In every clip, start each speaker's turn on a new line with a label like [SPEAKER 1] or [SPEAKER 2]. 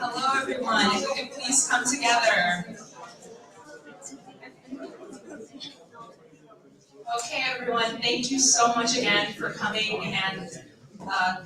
[SPEAKER 1] Hello, everyone. If you could please come together. Okay, everyone. Thank you so much again for coming and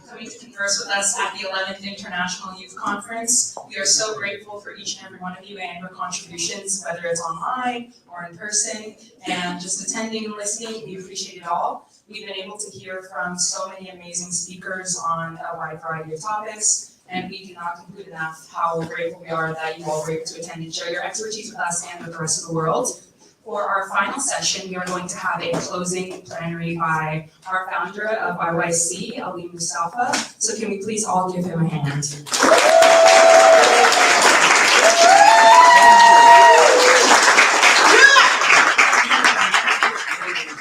[SPEAKER 1] coming to converse with us at the 11th International Youth Conference. We are so grateful for each and every one of you and your contributions, whether it's online or in person, and just attending and listening. We appreciate it all. We've been able to hear from so many amazing speakers on a wide variety of topics, and we cannot conclude enough how grateful we are that you all were able to attend and share your expertise with us and with the rest of the world. For our final session, we are going to have a closing plenary by our founder of YYC, Ali Mustafa. So can we please all give him a hand?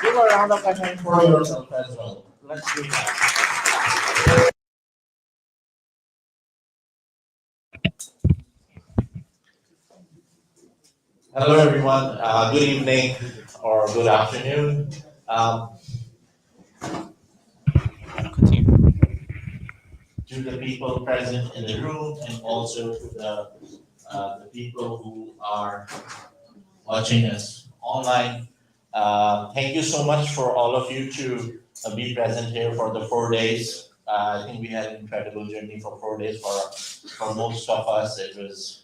[SPEAKER 2] Give a round of applause for yourself as well. Let's do that. Hello, everyone. Good evening or good afternoon. To the people present in the room and also to the people who are watching us online. Thank you so much for all of you to be present here for the 4 days. I think we had an incredible journey for 4 days. For most of us, it was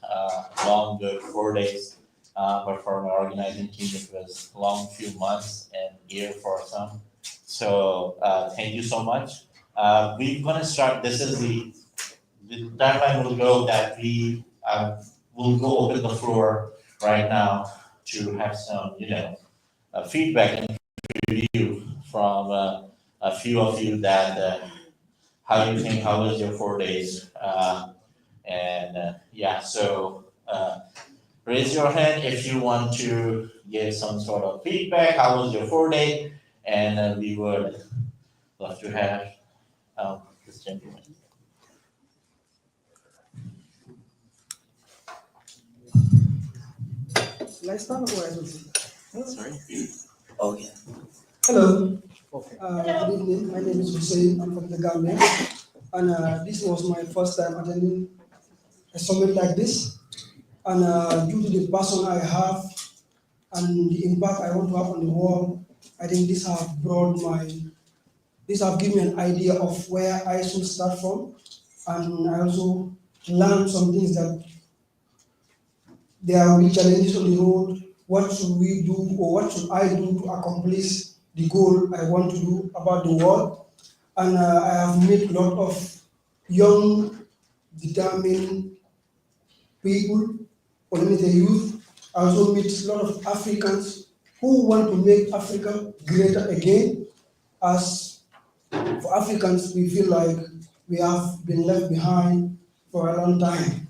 [SPEAKER 2] long, good 4 days. But for our organizing team, it was long few months and year for some. So thank you so much. We're gonna start. This is the timeline will go that we will go open the floor right now to have some, feedback and review from a few of you that how you think, how was your 4 days? So raise your hand if you want to give some sort of feedback. How was your 4 day? And we would love to have this gentleman.
[SPEAKER 3] Let's start or I will see.
[SPEAKER 1] Sorry. Oh, yeah.
[SPEAKER 3] Hello. Good evening. My name is Hussein. I'm from the Gambia. And this was my first time attending a summit like this. And due to the passion I have and the impact I want to have on the world, I think this have given me an idea of where I should start from. And I also learned some things that there will be challenges on the road. What should we do or what should I do to accomplish the goal I want to do about the world? And I have met a lot of young, determined people, or let me say youth. I also meet a lot of Africans who want to make Africa greater again. As for Africans, we feel like we have been left behind for a long time.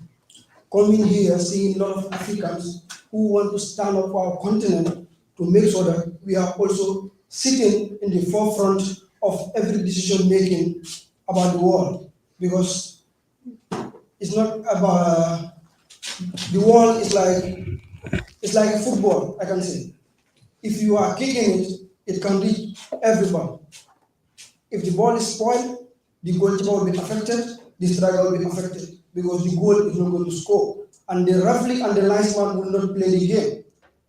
[SPEAKER 3] Coming here, seeing a lot of Africans who want to stand up for our continent to make sure that we are also sitting in the forefront of every decision making about the world. Because it's not about the world is like football, I can say. If you are kicking it, it can reach everybody. If the ball is spoiled, the goalkeeper will be affected, the striker will be affected, because the goal is not going to score. And the referee and the linesman will not play the game.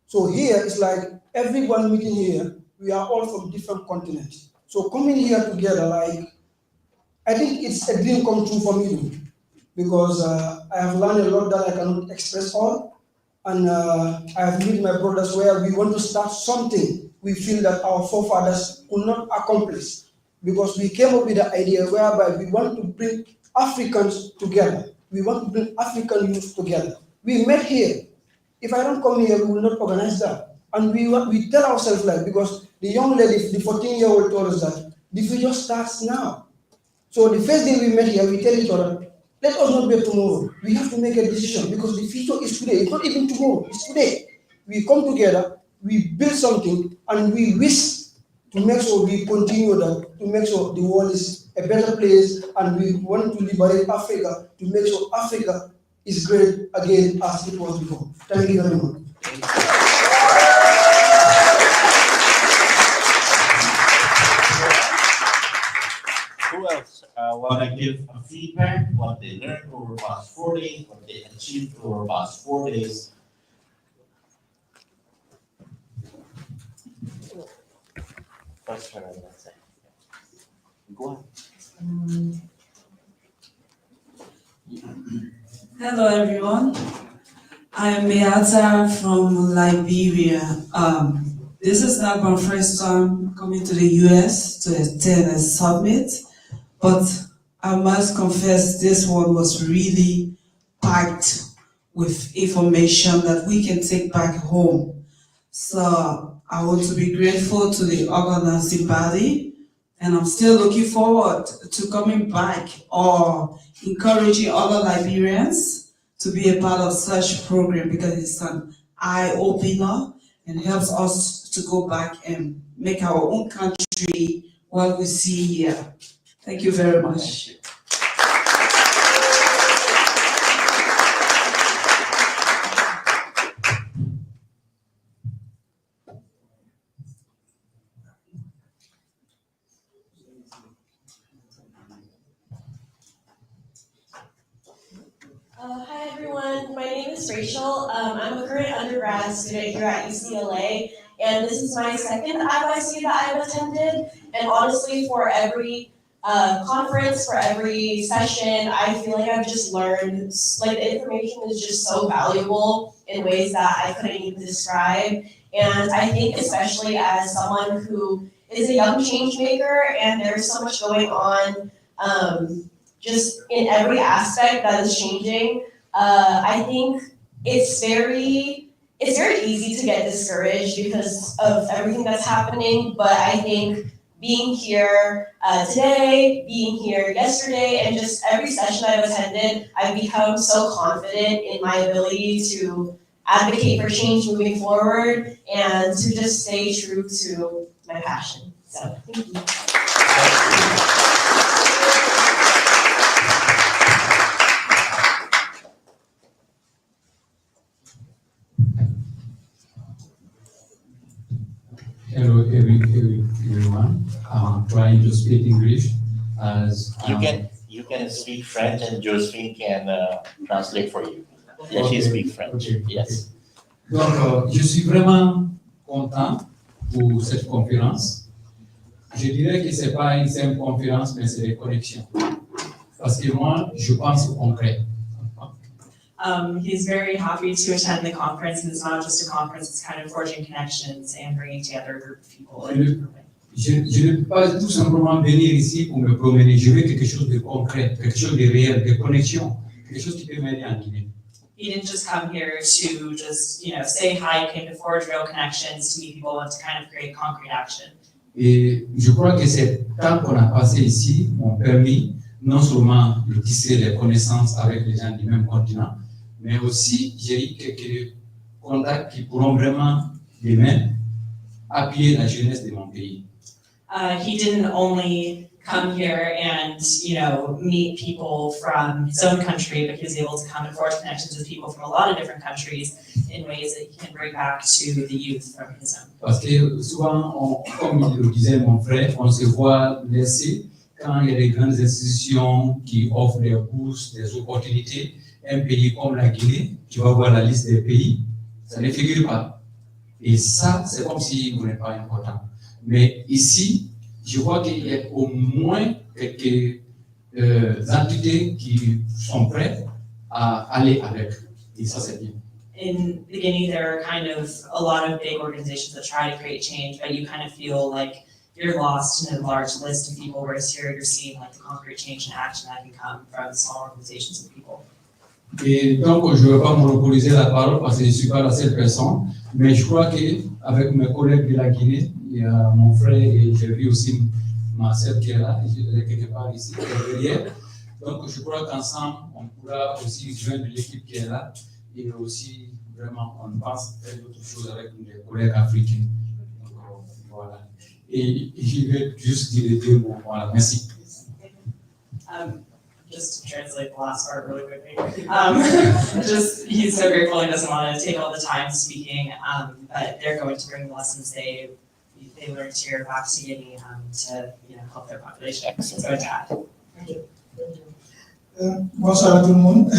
[SPEAKER 3] So here, it's like everyone meeting here, we are all from different continents. So coming here together, I think it's a dream come true for me, because I have learned a lot that I cannot express all. And I have met my brothers where we want to start something we feel that our forefathers could not accomplish, because we came up with the idea whereby we want to bring Africans together. We want to bring African youth together. We met here. If I don't come here, we will not organize that. And we tell ourselves because the young lady, the 14-year-old told us that the future starts now. So the first day we met here, we tell each other, let us not wait tomorrow. We have to make a decision, because the future is today. It's not even tomorrow, it's today. We come together, we build something, and we wish to make sure we continue that, to make sure the world is a better place, and we want to liberate Africa, to make sure Africa is great again as it was before. Thank you very much.
[SPEAKER 2] Who else want to give a feedback, what they learned over the past 4 days, what they achieved over the past 4 days? First, let's say. Go ahead.
[SPEAKER 4] Hello everyone, I'm Beata from Liberia. This is not my first time coming to the US to attend a summit, but I must confess this one was really packed with information that we can take back home. So I want to be grateful to the organizing body, and I'm still looking forward to coming back or encouraging other Liberians to be a part of such program, because it's an eye-opener and helps us to go back and make our own country what we see here. Thank you very much.
[SPEAKER 5] Hi everyone, my name is Rachel. I'm a current undergrad student here at UCLA, and this is my second IYC that I've attended. And honestly, for every conference, for every session, I feel like I've just learned, like the information is just so valuable in ways that I couldn't even describe. And I think especially as someone who is a young change maker and there's so much going on, just in every aspect that is changing, I think it's very easy to get discouraged because of everything that's happening. But I think being here today, being here yesterday, and just every session I've attended, I've become so confident in my ability to advocate for change moving forward and to just stay true to my passion. So thank you.
[SPEAKER 6] Hello, everyone. I'm trying to speak English as
[SPEAKER 2] You can speak French and Josephine can translate for you. Yeah, she speaks French.
[SPEAKER 6] Okay.
[SPEAKER 2] Yes.
[SPEAKER 6] Donc, je suis vraiment content pour cette conférence. Je dirais que c'est pas une simple conférence, mais c'est des connexions. Parce que moi, je pense au concret.
[SPEAKER 1] He's very happy to attend the conference, and it's not just a conference, it's kind of forging connections and bringing together a group of people.
[SPEAKER 6] Je ne peux pas tout simplement venir ici pour me promener. Je veux quelque chose de concret, quelque chose de réel, de connexion, quelque chose qui peut m'aider en Guinée.
[SPEAKER 1] He didn't just come here to just, say hi, he came to forge real connections, to meet people, and to kind of create concrete action.
[SPEAKER 6] Et je crois que ces temps qu'on a passé ici m'ont permis non seulement de tisser des connaissances avec les gens du même continent, mais aussi j'ai eu quelques contacts qui pourront vraiment demain appuyer la jeunesse de mon pays.
[SPEAKER 1] He didn't only come here and, meet people from his own country, but he was able to come and forge connections with people from a lot of different countries in ways that he can bring back to the youth from his own.
[SPEAKER 6] Parce que souvent, comme il le disait mon frère, on se voit laisser quand il y a des grandes institutions qui offrent des bourses, des opportunités. Un pays comme la Guinée, tu vas voir la liste des pays, ça ne figure pas. Et ça, c'est comme si vous n'êtes pas important. Mais ici, je vois qu'il y a au moins quelques entités qui sont prêtes à aller avec. Et ça, c'est bien.
[SPEAKER 1] In the Guinea, there are kind of a lot of big organizations that try to create change, but you kind of feel like you're lost in a large list of people, whereas here you're seeing like the concrete change and action that can come from small organizations and people.
[SPEAKER 6] Et donc, je ne veux pas monopoliser la parole parce que je ne suis pas la seule personne, mais je crois qu'avec mes collègues de la Guinée, il y a mon frère et j'ai vu aussi ma sœur qui est là, et je l'ai quelque part ici, derrière. Donc, je crois qu'ensemble, on pourra aussi joindre l'équipe qui est là et aussi, vraiment, on pense faire d'autres choses avec les collègues africains. Donc, voilà. Et je vais juste dire les deux mots. Voilà, merci.
[SPEAKER 1] Just to translate the last part really quickly. He's so grateful he doesn't want to take all the time speaking, but they're going to bring the lessons they,
[SPEAKER 7] they learn to your back to Guinea to help their population. So it's bad.
[SPEAKER 8] Bonsoir à tout le monde.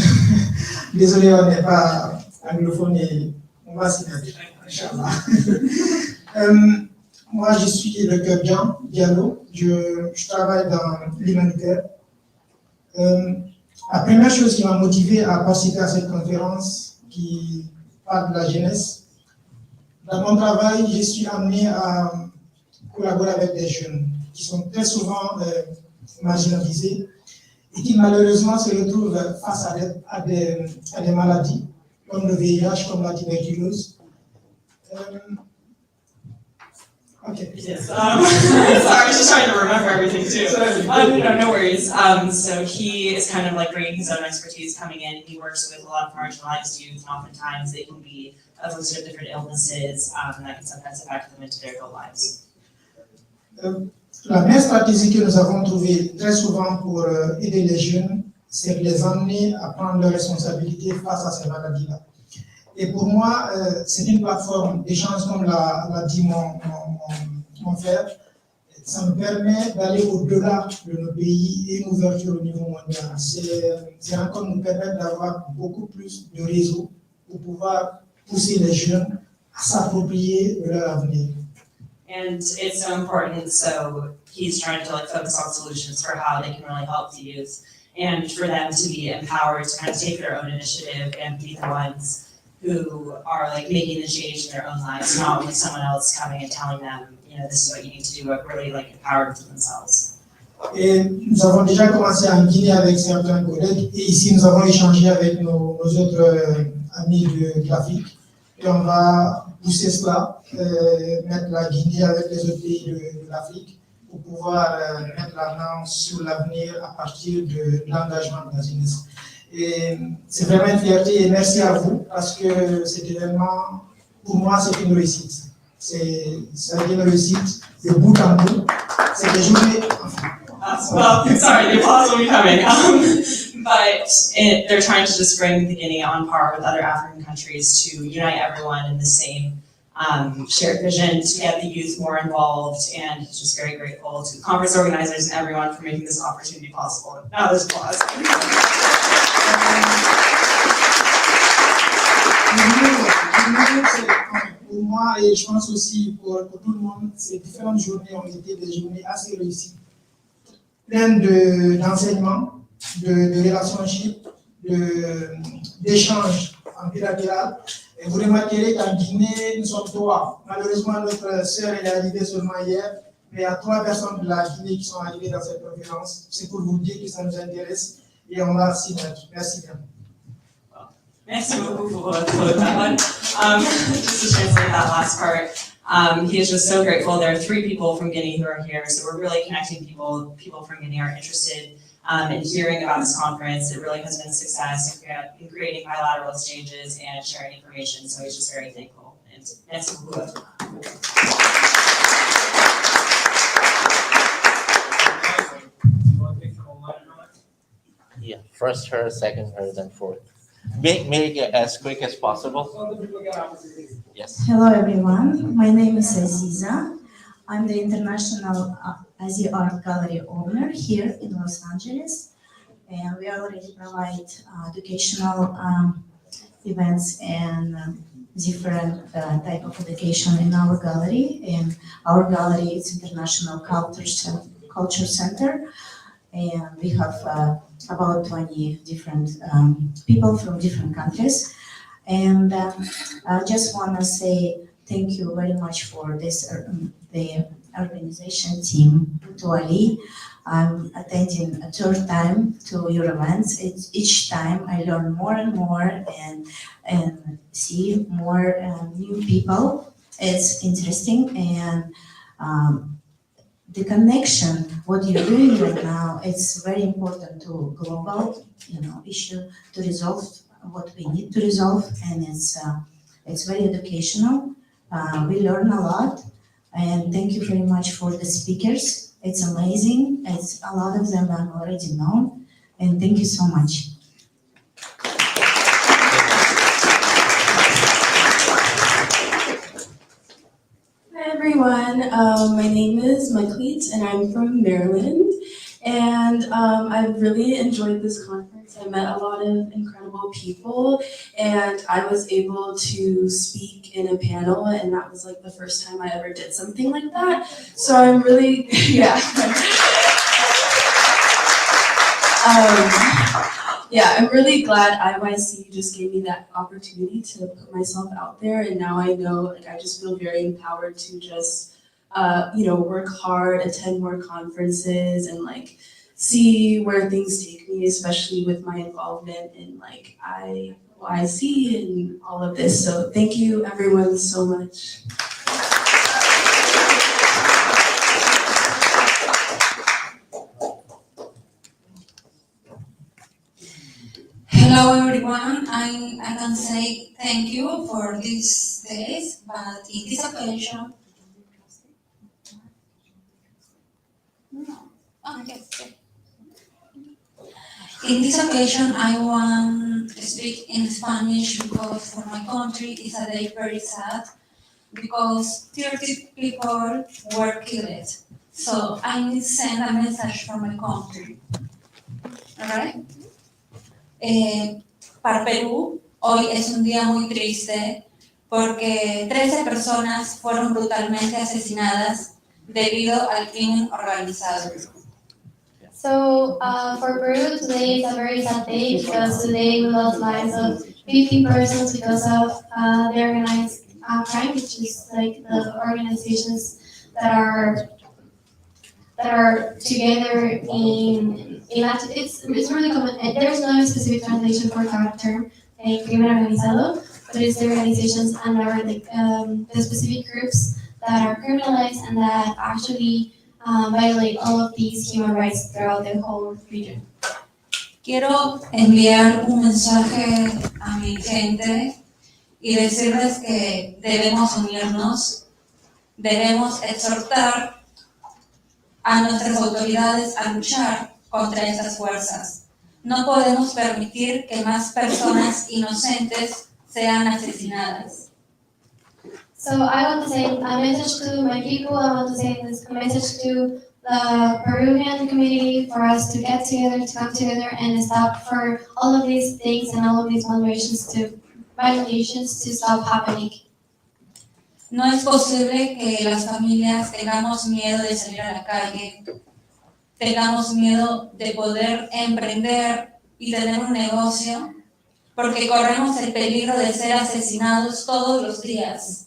[SPEAKER 8] Désolé, on n'est pas anglophone et on va s'y mettre, Inch'Allah. Moi, je suis le Dr Diallo. Je travaille dans l'humanitaire. La première chose qui m'a motivé à participer à cette conférence qui parle de la jeunesse, dans mon travail, je suis amené à collaborer avec des jeunes qui sont très souvent marginalisés et qui malheureusement se retrouvent face à des maladies comme le VIH, comme la tuberculose. Okay.
[SPEAKER 7] Yes. Sorry, I was just trying to remember everything too. No worries. So he is kind of like bringing his own expertise coming in. He works with a lot of marginalized youth, and oftentimes they can be afflicted with different illnesses that can sometimes affect them into their real lives.
[SPEAKER 8] La meilleure stratégie que nous avons trouvée très souvent pour aider les jeunes, c'est de les emmener à prendre leurs responsabilités face à ces maladies-là. Et pour moi, c'est une plateforme d'échange, comme l'a dit mon frère. Ça me permet d'aller au-delà de nos pays et une ouverture au niveau mondial. Ces rencontres nous permettent d'avoir beaucoup plus de réseaux pour pouvoir pousser les jeunes à s'approprier de leur avenir.
[SPEAKER 7] And it's so important, so he's trying to focus on solutions for how they can really help the youth and for them to be empowered to kind of take their own initiative and be the ones who are making the change in their own lives, not with someone else coming and telling them, this is what you need to do, but really empowered to themselves.
[SPEAKER 8] Et nous avons déjà commencé en Guinée avec certains collègues et ici nous avons échangé avec nos autres amis de l'Afrique et on va pousser cela, mettre la Guinée avec les autres pays de l'Afrique pour pouvoir mettre la main sur l'avenir à partir de l'engagement de la jeunesse. Et c'est vraiment une fierté et merci à vous parce que cet événement, pour moi, c'est une réussite. Ça a été une réussite de bout en bout. C'est des journées.
[SPEAKER 7] Well, sorry, the applause will be coming. But they're trying to just bring the Guinea on par with other African countries to unite everyone in the same shared vision to get the youth more involved, and just very grateful to conference organizers and everyone for making this opportunity possible. Now there's applause.
[SPEAKER 8] Pour moi et je pense aussi pour tout le monde, ces différentes journées ont été des journées assez réussies, pleines d'enseignements, de relationships, d'échanges en bilatéral. Et vous remarquerez qu'en Guinée, nous sommes 3. Malheureusement, notre sœur est arrivée seulement hier, mais il y a 3 personnes de la Guinée qui sont arrivées dans cette conférence. C'est pour vous dire que ça nous intéresse et on va s'y mettre. Merci bien.
[SPEAKER 7] Merci beaucoup pour that one. Just to translate that last part, he is just so grateful. There are 3 people from Guinea who are here, so we're really connecting people. People from Guinea are interested in hearing about this conference. It really has been a success in creating bilateral exchanges and sharing information, so he's just very thankful. And merci beaucoup.
[SPEAKER 2] Yeah, first her, second her, then fourth. Make it as quick as possible. Yes.
[SPEAKER 9] Hello everyone, my name is Aziza. I'm the International Asia Art Gallery owner here in Los Angeles. And we already provide educational events and different type of education in our gallery. And our gallery is International Culture Center. And we have about 20 different people from different countries. And I just want to say thank you very much for this, the organization team, to Ali. I'm attending a 3rd time to your events. Each time I learn more and more and see more new people. It's interesting, and the connection, what you're doing right now, it's very important to global, issue to resolve what we need to resolve, and it's very educational. We learn a lot, and thank you very much for the speakers. It's amazing. It's a lot of them I'm already known, and thank you so much.
[SPEAKER 10] everyone. My name is Macleet and I'm from Maryland. And I've really enjoyed this conference. I met a lot of incredible people and I was able to speak in a panel, and that was like the first time I ever did something like that. So I'm really, yeah. Yeah, I'm really glad IYC just gave me that opportunity to put myself out there, and now I know, like, I just feel very empowered to just, work hard, attend more conferences, and like see where things take me, especially with my involvement in like IYC and all of this. So thank you everyone so much.
[SPEAKER 11] Hello everyone, I can say thank you for these days, but in this occasion, I want to speak in Spanish because for my country it's a day very sad because 30 people were killed. So I need to send a message from my country. Alright? Para Perú, hoy es un día muy triste porque 13 personas fueron brutalmente asesinadas debido al crimen organizado.
[SPEAKER 12] So for Peru, today is a very sad day because today we lost lives of 50 persons because of the organized crime, which is like the organizations that are together in Latin. It's really common. There's no specific translation for that term, crimen organizado, but it's the organizations and are like the specific groups that are criminalized and that actually violate all of these human rights throughout the whole region.
[SPEAKER 11] Quiero enviar un mensaje a mi gente y decirles que debemos unirnos, debemos exhortar a nuestras autoridades a luchar contra estas fuerzas. No podemos permitir que más personas inocentes sean asesinadas.
[SPEAKER 12] So I want to say a message to my people. I want to say this message to the Peruvian community for us to get together, to come together and stop for all of these things and all of these violations to stop happening.
[SPEAKER 11] No es posible que las familias tengamos miedo de salir a la calle, tengamos miedo de poder emprender y tener un negocio, porque corremos el peligro de ser asesinados todos los días.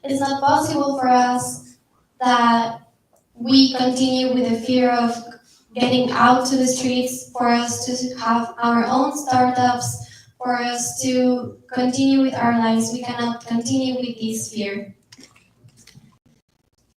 [SPEAKER 12] It's not possible for us that we continue with the fear of getting out to the streets, for us to have our own startups, for us to continue with our lives. We cannot continue with this fear.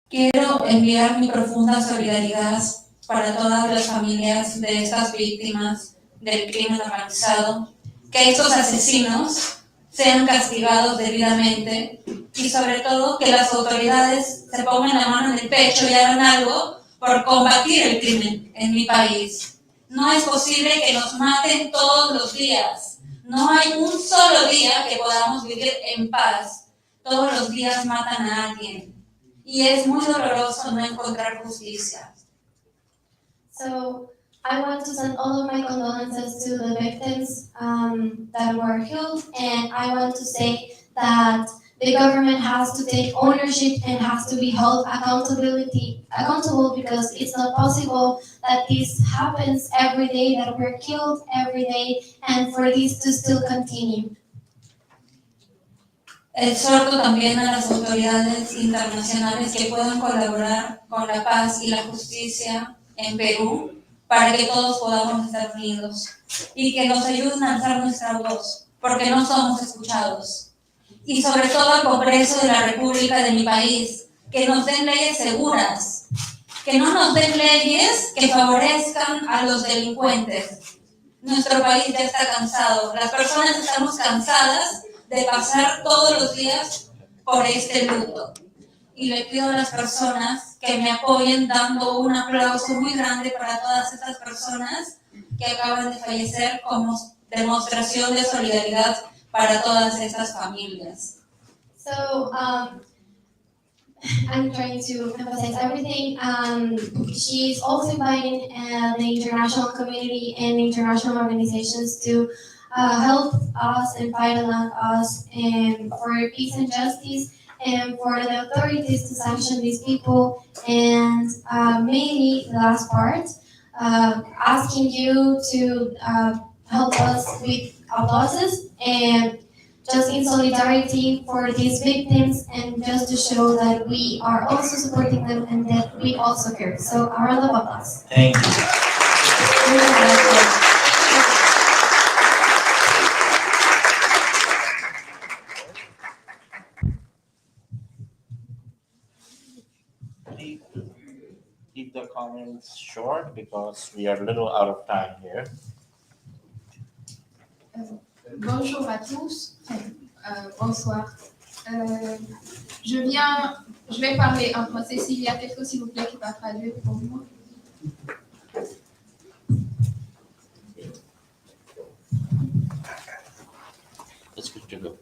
[SPEAKER 11] Quiero enviar mi profunda solidaridad para todas las familias de estas víctimas del crimen organizado, que estos asesinos sean castigados debidamente y sobre todo que las autoridades se pongan la mano en el pecho y hagan algo por combatir el crimen en mi país. No es posible que nos maten todos los días. No hay un solo día que podamos vivir en paz. Todos los días matan a alguien. Y es muy doloroso no encontrar justicia.
[SPEAKER 12] So I want to send all of my condolences to the victims that were killed, and I want to say that the government has to take ownership and has to be held accountable because it's not possible that this happens every day, that we're killed every day, and for this to still continue.
[SPEAKER 11] Exhorto también a las autoridades internacionales que puedan colaborar con la paz y la justicia en Perú para que todos podamos estar unidos y que nos ayuden a alzar nuestra voz, porque no somos escuchados. Y sobre todo al Congreso de la República de mi país, que nos den leyes seguras, que no nos den leyes que favorezcan a los delincuentes. Nuestro país ya está cansado, las personas estamos cansadas de pasar todos los días por este luto. Y le pido a las personas que me apoyen dando un aplauso muy grande para todas estas personas que acaban de fallecer como demostración de solidaridad para todas estas familias.
[SPEAKER 12] So I'm trying to emphasize everything. She's also inviting the international community and international organizations to help us and fight along us and for peace and justice and for the authorities to sanction these people. And mainly the last part, asking you to help us with applauses and just in solidarity for these victims and just to show that we are also supporting them and that we also care. So a round of applause.
[SPEAKER 2] Thank you. Keep the comments short because we are a little out of time here.
[SPEAKER 13] Bonjour à tous. Bonsoir. Je vais parler en français. S'il y a quelqu'un, s'il vous plaît, qui va traduire pour moi.
[SPEAKER 2] It's good to go.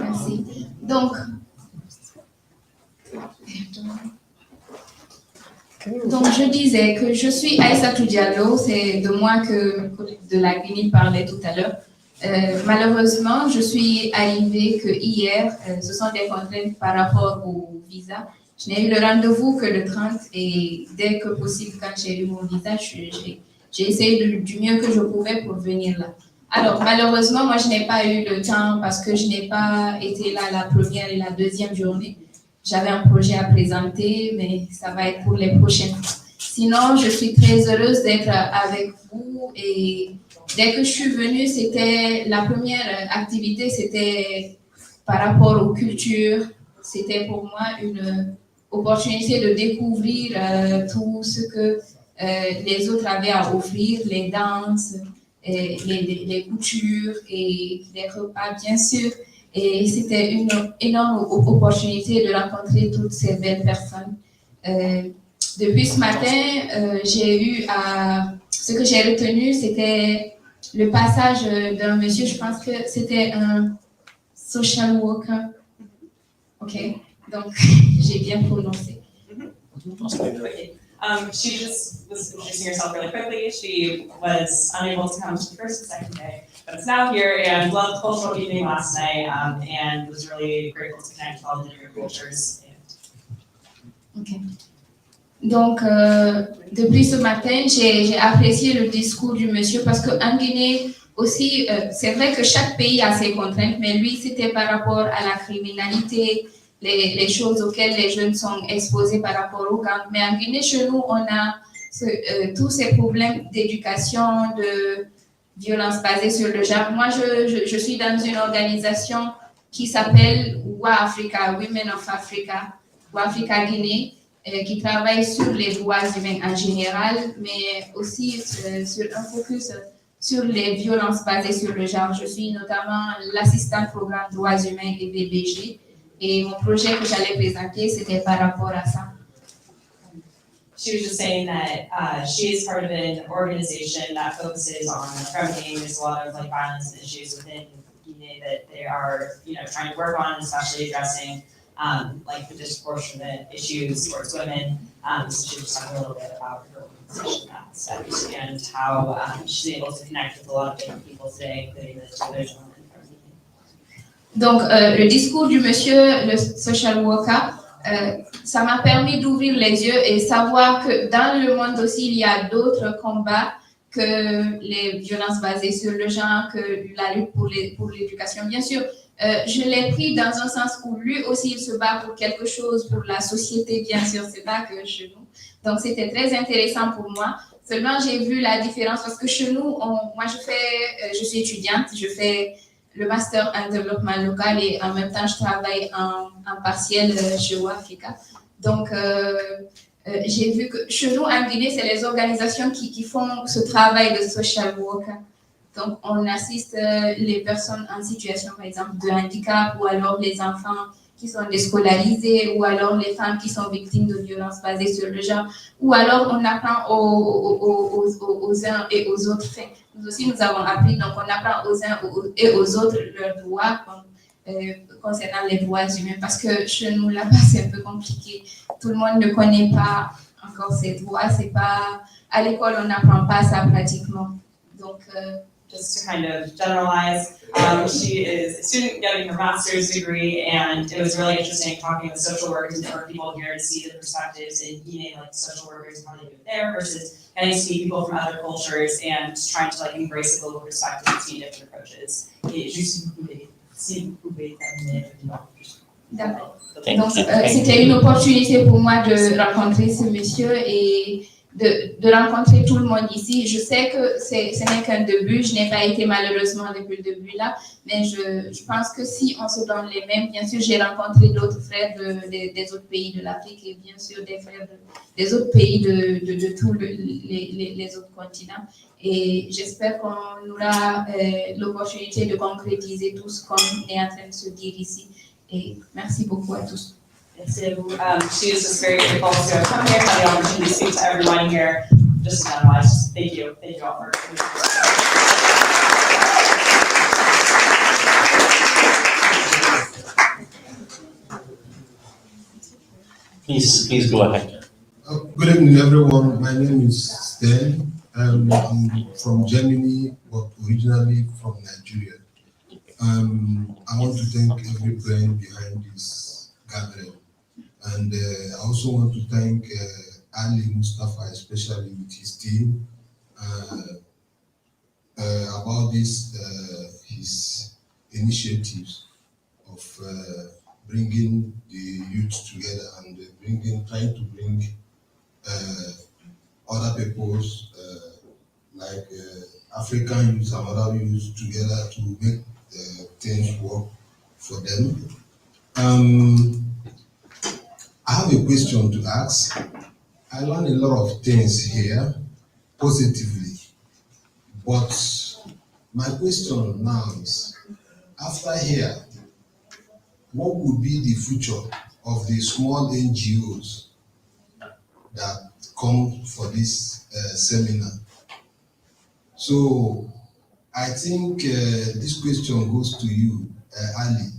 [SPEAKER 13] Merci. Donc, je disais que je suis Aïssatou Diallo, c'est de moi que mon collègue de la Guinée parlait tout à l'heure. Malheureusement, je suis arrivée que hier, ce sont des contraintes par rapport au visa. Je n'ai eu le rendez-vous que le 30 et dès que possible, quand j'ai eu mon visa, j'ai essayé du mieux que je pouvais pour venir là. Alors, malheureusement, moi, je n'ai pas eu le temps parce que je n'ai pas été là la première et la deuxième journée. J'avais un projet à présenter, mais ça va être pour les prochaines fois. Sinon, je suis très heureuse d'être avec vous et dès que je suis venue, c'était la première activité, c'était par rapport aux cultures. C'était pour moi une opportunité de découvrir tout ce que les autres avaient à offrir, les danses, les coutures et les repas, bien sûr. Et c'était une énorme opportunité de rencontrer toutes ces belles personnes. Depuis ce matin, ce que j'ai retenu, c'était le passage d'un monsieur, je pense que c'était un social worker. OK, donc j'ai bien prononcé.
[SPEAKER 7] She just was introducing herself really quickly. She was unable to come to the first and second day, but is now here and loved cultural evening last night and was really grateful to connect with all the different cultures.
[SPEAKER 13] Okay. Donc, depuis ce matin, j'ai apprécié le discours du monsieur parce qu'en Guinée aussi, c'est vrai que chaque pays a ses contraintes, mais lui, c'était par rapport à la criminalité, les choses auxquelles les jeunes sont exposés par rapport aux gangs. Mais en Guinée, chez nous, on a tous ces problèmes d'éducation, de violence basée sur le genre. Moi, je suis dans une organisation qui s'appelle WAFrica, Women of Africa, WAFrica Guinée, qui travaille sur les droits humains en général, mais aussi sur un focus sur les violences basées sur le genre. Je suis notamment l'assistante programme droits humains et BBG. Et mon projet que j'allais présenter, c'était par rapport à ça.
[SPEAKER 7] She was just saying that she is part of an organization that focuses on remedying there's a lot of like violence and issues within Guinea that they are, trying to work on, especially addressing like the disproportionate issues towards women. So she was talking a little bit about her organization aspect and how she's able to connect with a lot of different people today, including the two women.
[SPEAKER 13] Donc, le discours du monsieur, le social worker, ça m'a permis d'ouvrir les yeux et savoir que dans le monde aussi, il y a d'autres combats que les violences basées sur le genre, que la lutte pour l'éducation. Bien sûr, je l'ai pris dans un sens où lui aussi, il se bat pour quelque chose, pour la société, bien sûr, c'est pas que chez nous. Donc, c'était très intéressant pour moi. Seulement, j'ai vu la différence parce que chez nous, moi, je suis étudiante, je fais le master en développement local et en même temps, je travaille en partiel chez WAFrica. Donc, j'ai vu que chez nous, en Guinée, c'est les organisations qui font ce travail de social worker. Donc, on assiste les personnes en situation, par exemple, de handicap ou alors les enfants qui sont déscolarisés ou alors les femmes qui sont victimes de violences basées sur le genre ou alors on apprend aux uns et aux autres. Nous aussi, nous avons appris, donc on apprend aux uns et aux autres leurs droits, comme concernant les droits humains, parce que chez nous, là-bas, c'est un peu compliqué. Tout le monde ne connaît pas encore ces droits, c'est pas... À l'école, on n'apprend pas ça pratiquement. Donc,
[SPEAKER 7] just to kind of generalize, she is a student getting her master's degree, and it was really interesting talking with social workers and different people here to see the perspectives in Guinea, like social workers and how they do it there versus getting to meet people from other cultures and trying to like embrace a global perspective and see different approaches. Et juste si vous pouvez terminer.
[SPEAKER 13] d'accord.
[SPEAKER 2] Thank
[SPEAKER 13] Donc,
[SPEAKER 2] you. Thank
[SPEAKER 13] c'était
[SPEAKER 2] you.
[SPEAKER 13] une opportunité pour moi de rencontrer ce monsieur et de rencontrer tout le monde ici. Je sais que ce n'est qu'un début, je n'ai pas été malheureusement depuis le début là, mais je pense que si on se donne les mêmes, bien sûr, j'ai rencontré d'autres frères des autres pays de l'Afrique et bien sûr des frères des autres pays de tous les autres continents. Et j'espère qu'on aura l'opportunité de concrétiser tout ce qu'on est en train de se dire ici. Et merci beaucoup à tous.
[SPEAKER 7] She was just very grateful to come here, have the opportunity to speak to everyone here. Just to generalize, thank you all for.
[SPEAKER 2] Please go ahead.
[SPEAKER 14] Good evening, everyone. My name is Stan. I'm from Germany, but originally from Nigeria. I want to thank every brain behind this gathering. And I also want to thank Ali Mustafa, especially with his team, about this, his initiatives of bringing the youth together and trying to bring other people's, like African youth and other youths together to make things work for them. I have a question to ask. I learned a lot of things here, positively, but my question now is, after here, what would be the future of the small NGOs that come for this seminar? So I think this question goes to you, Ali,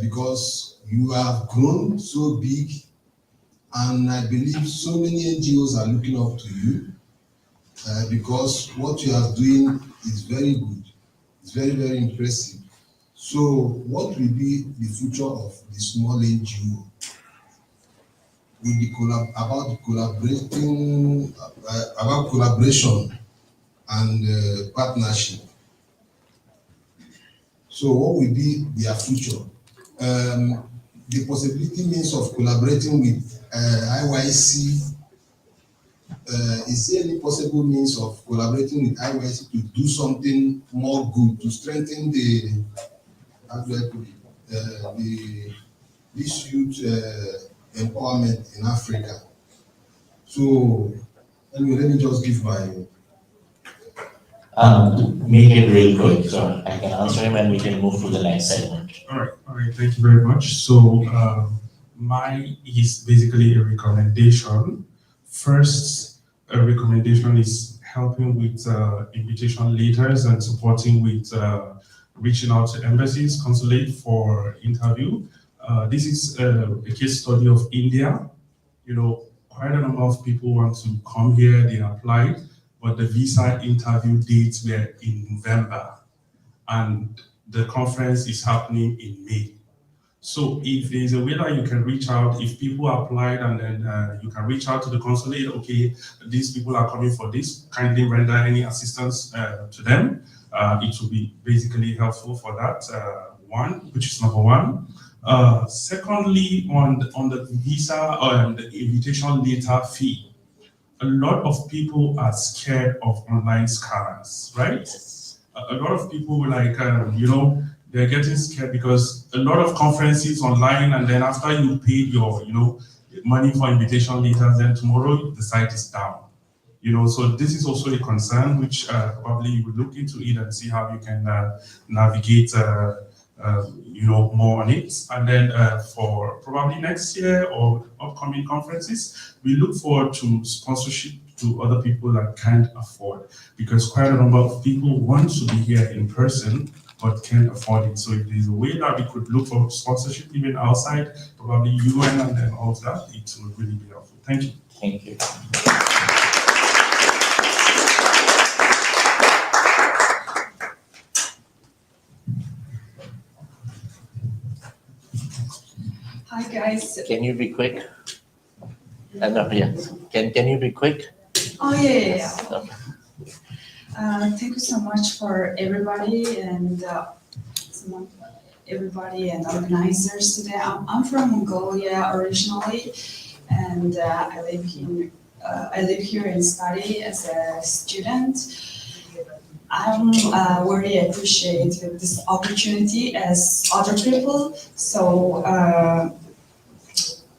[SPEAKER 14] because you have grown so big, and I believe so many NGOs are looking up to you because what you are doing is very good. It's very, very impressive. So what will be the future of the small NGO? Will be about collaboration and partnership. So what will be their future? The possibility means of collaborating with IYC. Is there any possible means of collaborating with IYC to do something more good, to strengthen the this youth empowerment in Africa? So anyway, let me just give my
[SPEAKER 2] Make it real quick, so I can answer him and we can move to the next segment.
[SPEAKER 15] All right, thank you very much. So mine is basically a recommendation. First, a recommendation is helping with invitation letters and supporting with reaching out to embassies, consulate for interview. This is a case study of India. You know, quite a number of people want to come here, they applied, but the visa interview dates were in November, and the conference is happening in May. So if there's a way that you can reach out, if people applied and then you can reach out to the consulate, okay, these people are coming for this, kindly render any assistance to them. It will be basically helpful for that, which is number one. Secondly, on the visa or the invitation letter fee, a lot of people are scared of online scams, right? A lot of people were like, they're getting scared because a lot of conferences online, and then after you paid your, money for invitation letters, then tomorrow the site is down. So this is also a concern, which probably you will look into it and see how you can navigate, more on it. And then for probably next year or upcoming conferences, we look forward to sponsorship to other people that can't afford, because quite a number of people want to be here in person, but can't afford it. So if there's a way that we could look for sponsorship even outside, probably UN and then all of that, it would really be helpful. Thank you.
[SPEAKER 2] Thank you.
[SPEAKER 16] Hi guys.
[SPEAKER 2] Can you be quick? No, yes. Can you be quick?
[SPEAKER 16] Oh yeah.
[SPEAKER 2] Okay.
[SPEAKER 16] Thank you so much for everybody and organizers today. I'm from Mongolia originally, and I live here and study as a student. I'm very appreciate this opportunity as other people. So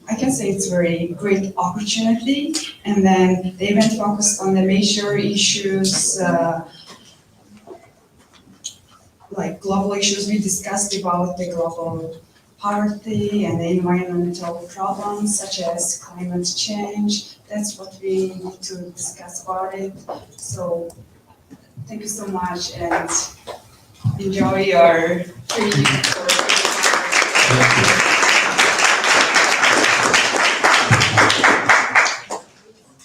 [SPEAKER 16] I can say it's very great opportunity. And then the event focused on the major issues, like global issues. We discussed about the global poverty and the environmental problems such as climate change. That's what we need to discuss about it. So thank you so much and enjoy your training.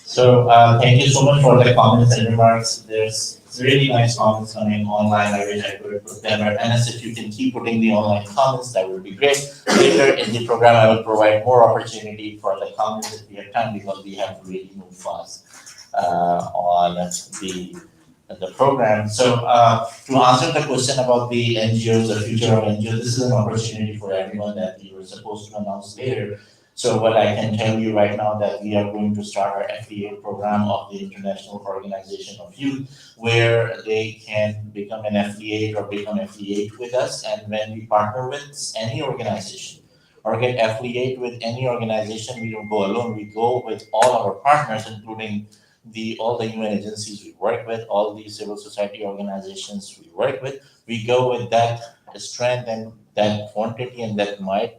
[SPEAKER 2] So thank you so much for the comments and remarks. There's really nice comments coming online. I wish I could have put them. And if you can keep putting the online comments, that would be great. Later in the program, I will provide more opportunity for the comments if we have time, because we have to really move fast on the program. So to answer the question about the NGOs, the future of NGOs, this is an opportunity for everyone that we were supposed to announce later. So what I can tell you right now that we are going to start our affiliate program of the International Organization of Youth, where they can become an affiliate or become affiliate with us. And when we partner with any organization or get affiliate with any organization, we don't go alone. We go with all our partners, including all the UN agencies we work with, all the civil society organizations we work with. We go with that strength and that quantity and that might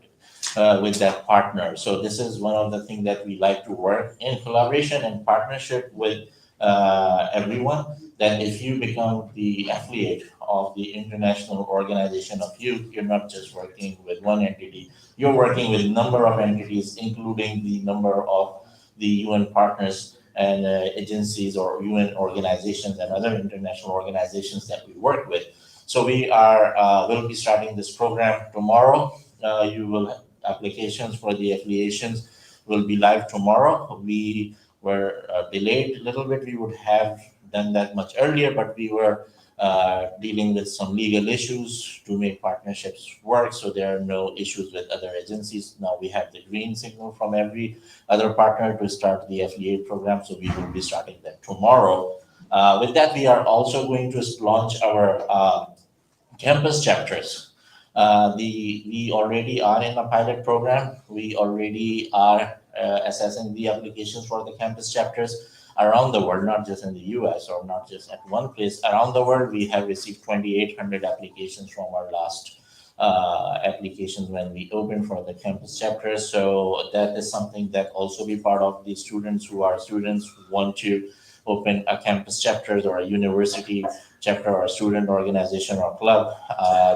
[SPEAKER 2] with that partner. So this is one of the things that we like to work in collaboration and partnership with everyone, that if you become the affiliate of the International Organization of Youth, you're not just working with one entity, you're working with a number of entities, including the number of the UN partners and agencies or UN organizations and other international organizations that we work with. So we will be starting this program tomorrow. Applications for the affiliations will be live tomorrow. We were delayed a little bit. We would have done that much earlier, but we were dealing with some legal issues to make partnerships work. So there are no issues with other agencies. Now we have the green signal from every other partner to start the affiliate program. So we will be starting that tomorrow. With that, we are also going to launch our campus chapters. We already are in a pilot program. We already are assessing the applications for the campus chapters around the world, not just in the US or not just at one place. Around the world, we have received 2,800 applications from our last applications when we opened for the campus chapters. So that is something that also be part of the students who want to open a campus chapters or a university chapter or student organization or club.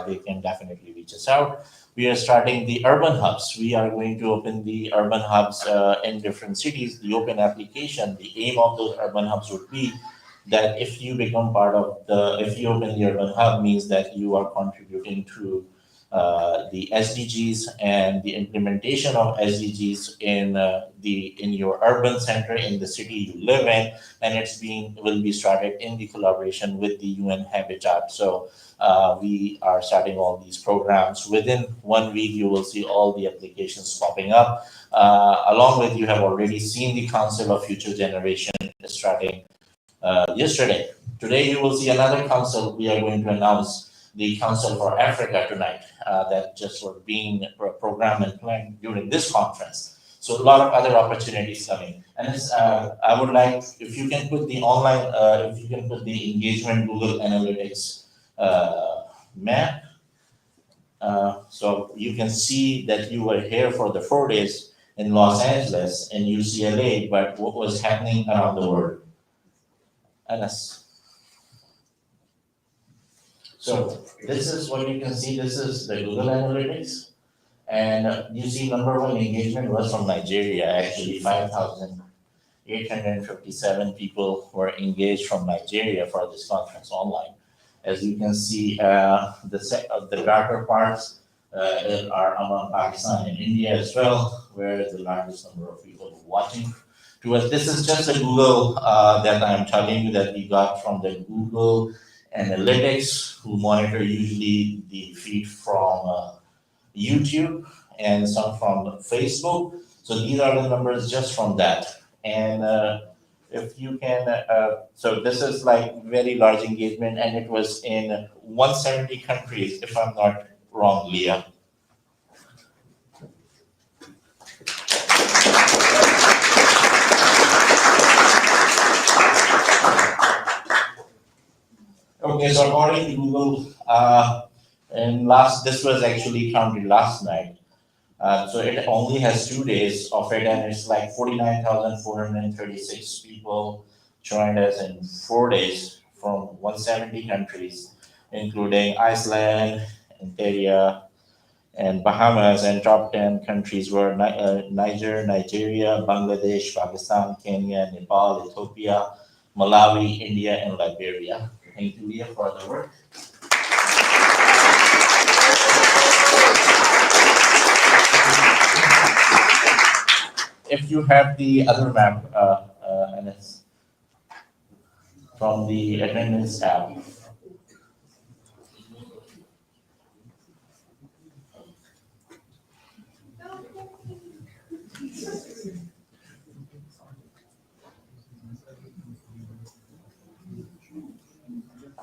[SPEAKER 2] They can definitely reach us out. We are starting the urban hubs. We are going to open the urban hubs in different cities. The open application, the aim of those urban hubs would be that if you become if you open the urban hub, means that you are contributing to the SDGs and the implementation of SDGs in your urban center in the city you live in, and will be started in the collaboration with the UN Habitat. So we are starting all these programs. Within 1 week, you will see all the applications popping up. Along with, you have already seen the Council of Future Generation starting yesterday. Today, you will see another council. We are going to announce the Council for Africa tonight, that just were being programmed and planned during this conference. So a lot of other opportunities coming. And I would like, if you can put the online, if you can put the engagement Google Analytics map, so you can see that you were here for the 4 days in Los Angeles and UCLA, but what was happening around the world. Anas. So this is what you can see. This is the Google Analytics. And you see number one engagement was from Nigeria, actually 5,857 people were engaged from Nigeria for this conference online. As you can see, the darker parts are among Pakistan and India as well, where the largest number of people are watching to us. This is just a Google that I'm telling you that we got from the Google Analytics, who monitor usually the feed from YouTube and some from Facebook. So these are the numbers just from that. And if you can, so this is like very large engagement, and it was in 170 countries, if I'm not wrong, Leah. Okay, so according to Google, and this was actually counted last night. So it only has 2 days of it, and it's like 49,436 people joined us in 4 days from 170 countries, including Iceland, Antigua, and Bahamas, and top 10 countries were Niger, Nigeria, Bangladesh, Pakistan, Kenya, Nepal, Ethiopia, Malawi, India, and Liberia. Thank you, Leah, for the work. If you have the other map, and it's from the attendance tab.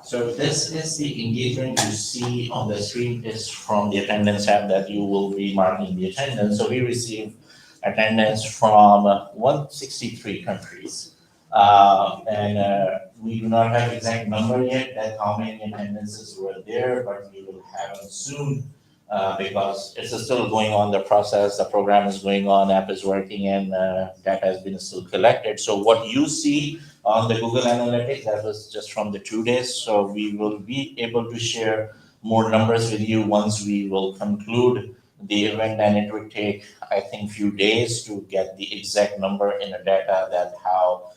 [SPEAKER 2] So this is the engagement you see on the screen is from the attendance tab that you will be marking the attendance. So we receive attendance from 163 countries. And we do not have exact number yet that how many attendances were there, but we will have them soon because it's still going on, the process, the program is going on, app is working, and data has been still collected. So what you see on the Google Analytics, that was just from the 2 days. So we will be able to share more numbers with you once we will conclude the event, and it would take, I think, few days to get the exact number in the data that how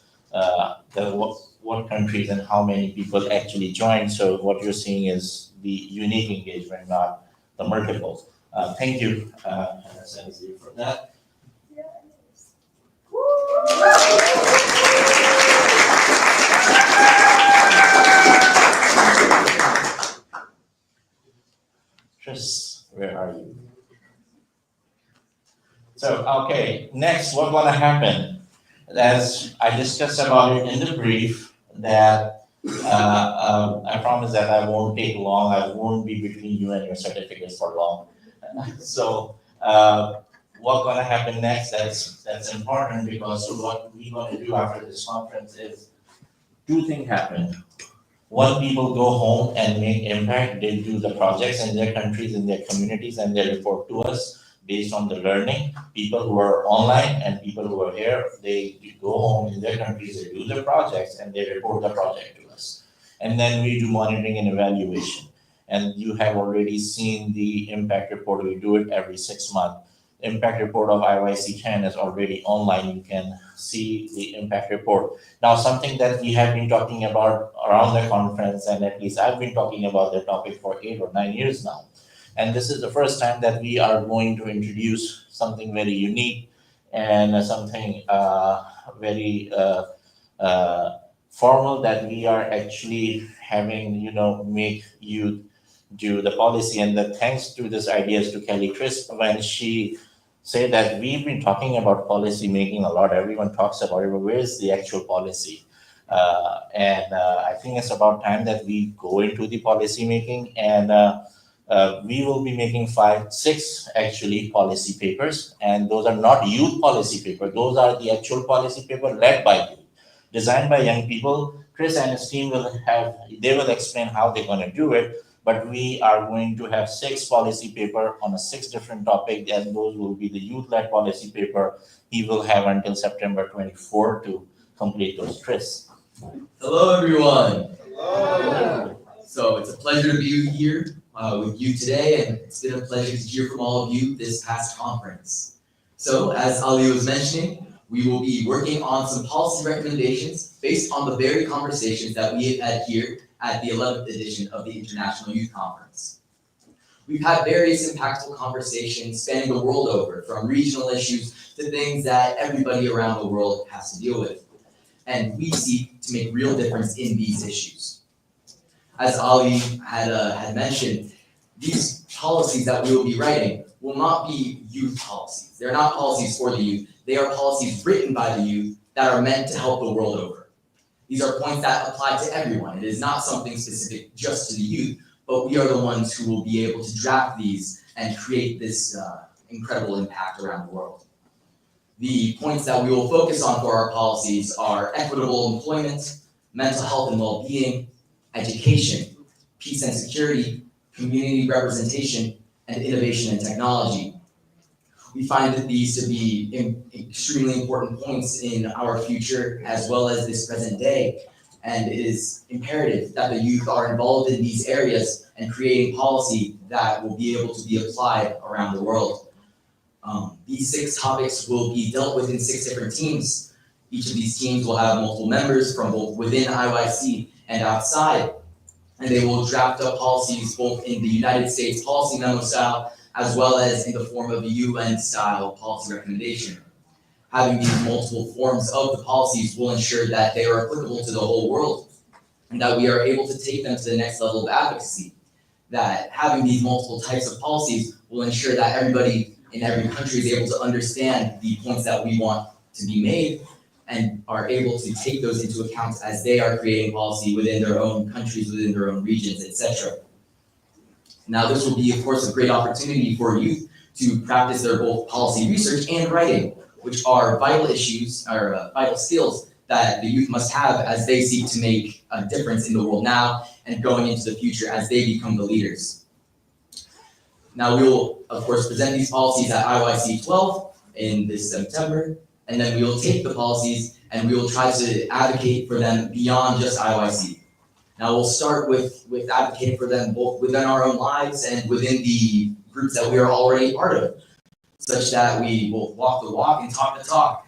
[SPEAKER 2] what countries and how many people actually joined. So what you're seeing is the unique engagement, not the multiple. Thank you, Sensei, for that. Tris, where are you? So, okay, next, what's gonna happen? As I discussed about it in the brief, that I promise that I won't take long, I won't be between you and your certificates for long. So, what's gonna happen next, that's important, because what we're gonna do after this conference is 2 things happen. One, people go home and make impact, they do the projects in their countries, in their communities, and they report to us based on the learning. People who are online and people who are here, they go home in their countries, they do the projects, and they report the project to us. And then we do monitoring and evaluation. And you have already seen the impact report, we do it every 6 months. Impact report of IYC 10 is already online, you can see the impact report. Now, something that we have been talking about around the conference, and at least I've been talking about the topic for 8 or 9 years now. And this is the first time that we are going to introduce something very unique and something very formal, that we are actually having, make youth do the policy. And the thanks to this ideas to Kelly Crisp, when she say that we've been talking about policy making a lot, everyone talks about it, but where's the actual policy? I think it's about time that we go into the policy making, and we will be making 5, 6 actually policy papers, and those are not youth policy papers, those are the actual policy paper led by youth, designed by young people. Chris and his team they will explain how they're going to do it, but we are going to have 6 policy paper on a 6 different topic, and those will be the youth-led policy paper. He will have until September 24 to complete those. Chris.
[SPEAKER 17] Hello, everyone. Hello. So it's a pleasure to be here with you today, and it's been a pleasure to hear from all of you this past conference. So as Ali was mentioning, we will be working on some policy recommendations based on the very conversations that we have had here at the 11th edition of the International Youth Conference. We've had various impactful conversations spanning the world over, from regional issues to things that everybody around the world has to deal with. And we seek to make real difference in these issues. As Ali had mentioned, these policies that we will be writing will not be youth policies. They're not policies for the youth. They are policies written by the youth that are meant to help the world over. These are points that apply to everyone. It is not something specific just to the youth, but we are the ones who will be able to draft these and create this incredible impact around the world. The points that we will focus on for our policies are equitable employment, mental health and well-being, education, peace and security, community representation, and innovation and technology. We find that these to be extremely important points in our future as well as this present day, and it is imperative that the youth are involved in these areas and creating policy that will be able to be applied around the world. These 6 topics will be dealt with in 6 different teams. Each of these teams will have multiple members from both within IYC and outside, and they will draft up policies both in the United States policy memo style as well as in the form of a UN style policy recommendation. Having these multiple forms of the policies will ensure that they are applicable to the whole world and that we are able to take them to the next level of advocacy. That having these multiple types of policies will ensure that everybody in every country is able to understand the points that we want to be made and are able to take those into account as they are creating policy within their own countries, within their own regions, etc. Now, this will be, of course, a great opportunity for youth to practice their both policy research and writing, which are vital issues, or vital skills that the youth must have as they seek to make a difference in the world now and going into the future as they become the leaders. Now, we will, of course, present these policies at IYC 12 in this September, and then we will take the policies and we will try to advocate for them beyond just IYC. Now, we'll start with advocating for them both within our own lives and within the groups that we are already part of, such that we will walk the walk and talk the talk.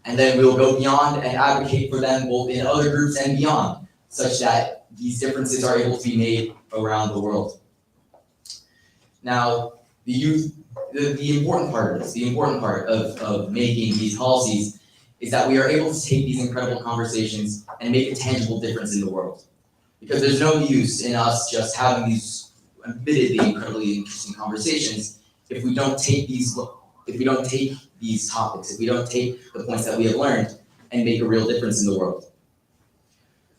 [SPEAKER 17] And then we'll go beyond and advocate for them both in other groups and beyond, such that these differences are able to be made around the world. Now, the youth, the important part of this, the important part of making these policies is that we are able to take these incredible conversations and make a tangible difference in the world. Because there's no use in us just having these admittedly incredibly interesting conversations if we don't take these topics, if we don't take the points that we have learned and make a real difference in the world.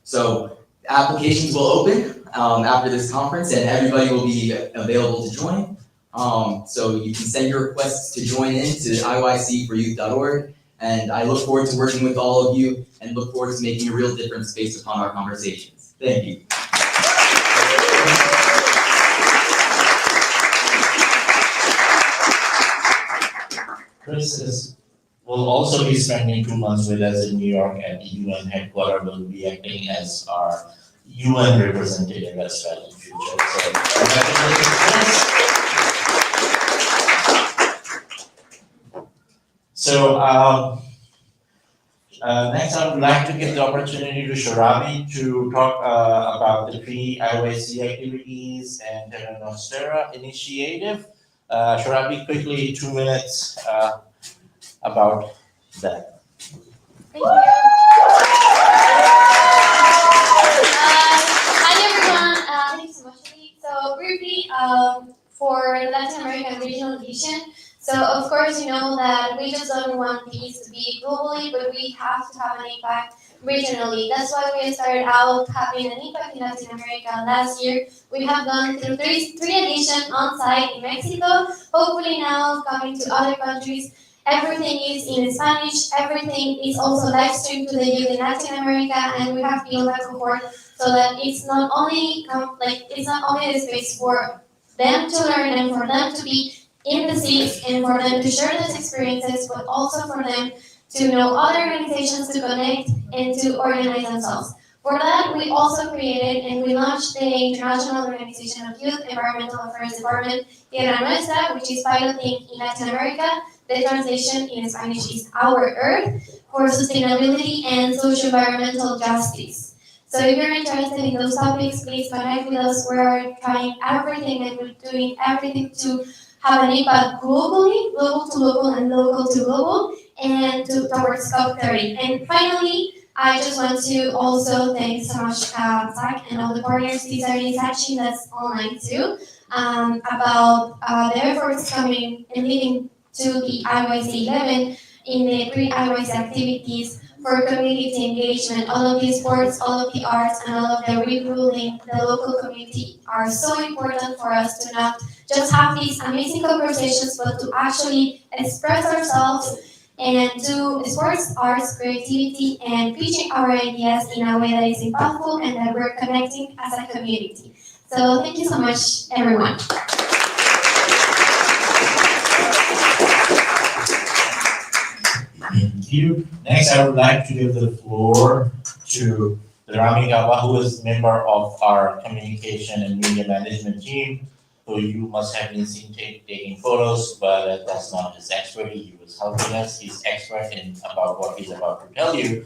[SPEAKER 17] So applications will open after this conference and everybody will be available to join. So you can send your requests to join in to iycforyouth.org, and I look forward to working with all of you and look forward to making a real difference based upon our conversations. Thank you.
[SPEAKER 2] Chris will also be spending 2 months with us in New York at the UN headquarters. Will be acting as our UN representative as well in future. So congratulations, Chris. So next, I would like to give the opportunity to Sharabi to talk about the pre-IYC activities and Terra Nostra initiative. Sharabi, quickly, 2 minutes about that.
[SPEAKER 12] Thank you. Hi everyone, thank you so much, Ali. So briefly, for the Latin American Regional Edition, so of course you know that we just don't want peace to be globally, but we have to have an impact regionally. That's why we started out having an impact in Latin America last year. We have gone through three editions on site in Mexico, hopefully now coming to other countries. Everything is in Spanish, everything is also live streamed to the youth in Latin America, and we have built that cohort so that it's not only the space for them to learn and for them to be in the seats and for them to share those experiences, but also for them to know other organizations, to connect and to organize themselves. For that, we also created and we launched the International Organization of Youth Environmental Affairs Department Tierra Nuestra, which is piloting in Latin America. The translation in Spanish is Our Earth, for sustainability and socio-environmental justice. So if you're interested in those topics, please connect with us. We're trying everything and we're doing everything to have an impact globally, global to local and local to global, and towards COP30. And finally, I just want to also thank so much Zach and all the partners. These are the section that's online too, about the efforts coming and leading to the IYC 11 in the pre-IYC activities for community engagement. All of the sports, all of the arts, and all of the rebuilding the local community are so important for us to not just have these amazing conversations, but to actually express ourselves and do sports, arts, creativity, and pitching our ideas in a way that is impactful and that we're connecting as a community. So thank you so much, everyone.
[SPEAKER 2] Thank you. Next, I would like to give the floor to Rami Gawa, who is member of our communication and media management team, who you must have been seen taking photos, but that's not his expertise. He was helping us. He's expert in about what he's about to tell you.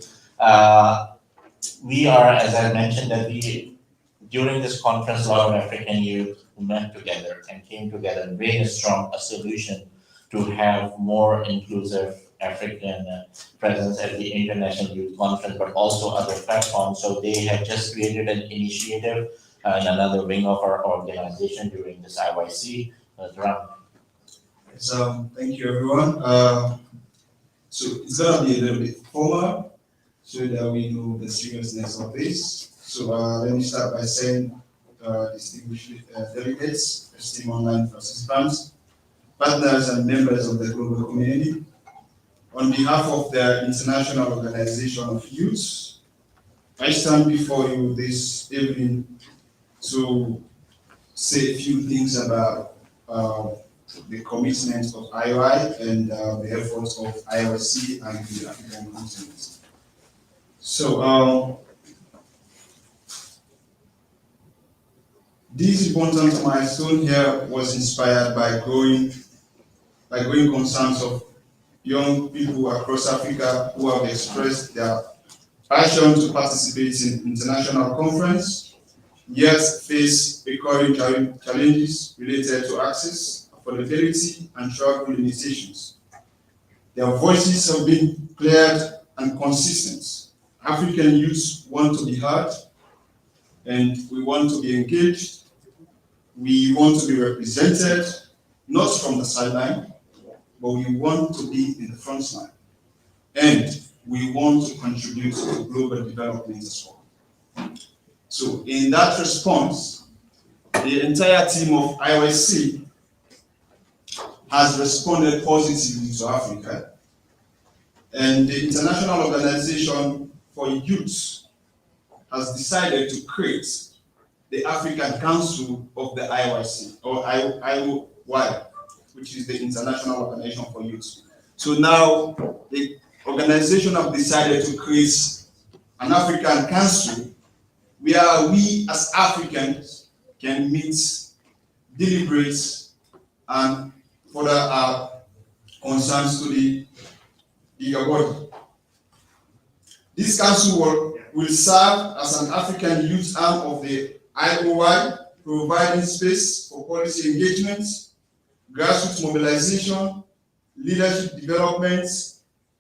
[SPEAKER 2] We are, as I mentioned, that during this conference, a lot of African youth who met together and came together and brainstormed a solution to have more inclusive African presence at the International Youth Conference, but also other platforms. So they have just created an initiative in another wing of our organization during this IYC.
[SPEAKER 18] So thank you, everyone. So it's gonna be a little bit formal so that we know the seriousness of this. So let me start by saying, distinguished delegates, esteemed online participants, partners and members of the global community. On behalf of the International Organization of Youth, I stand before you this evening to say a few things about the commitment of IOI and the efforts of IOC and the African continent. So this important milestone here was inspired by growing concerns of young people across Africa who have expressed their passion to participate in international conference, yet face recurring challenges related to access, affordability, and travel limitations. Their voices have been clear and consistent. African youths want to be heard, and we want to be engaged. We want to be represented, not from the sideline, but we want to be in the front line. And we want to contribute to global development as well. So in that response, the entire team of IOC has responded positively to Africa. And the International Organization for Youth has decided to create the African Council of the IOC, or IOY, which is the International Organization for Youth. So now the organization have decided to create an African Council where we as Africans can meet, deliberate, and further our concerns to the bigger body. This council will serve as an African youth arm of the IOY, providing space for policy engagement, grassroots mobilization, leadership development,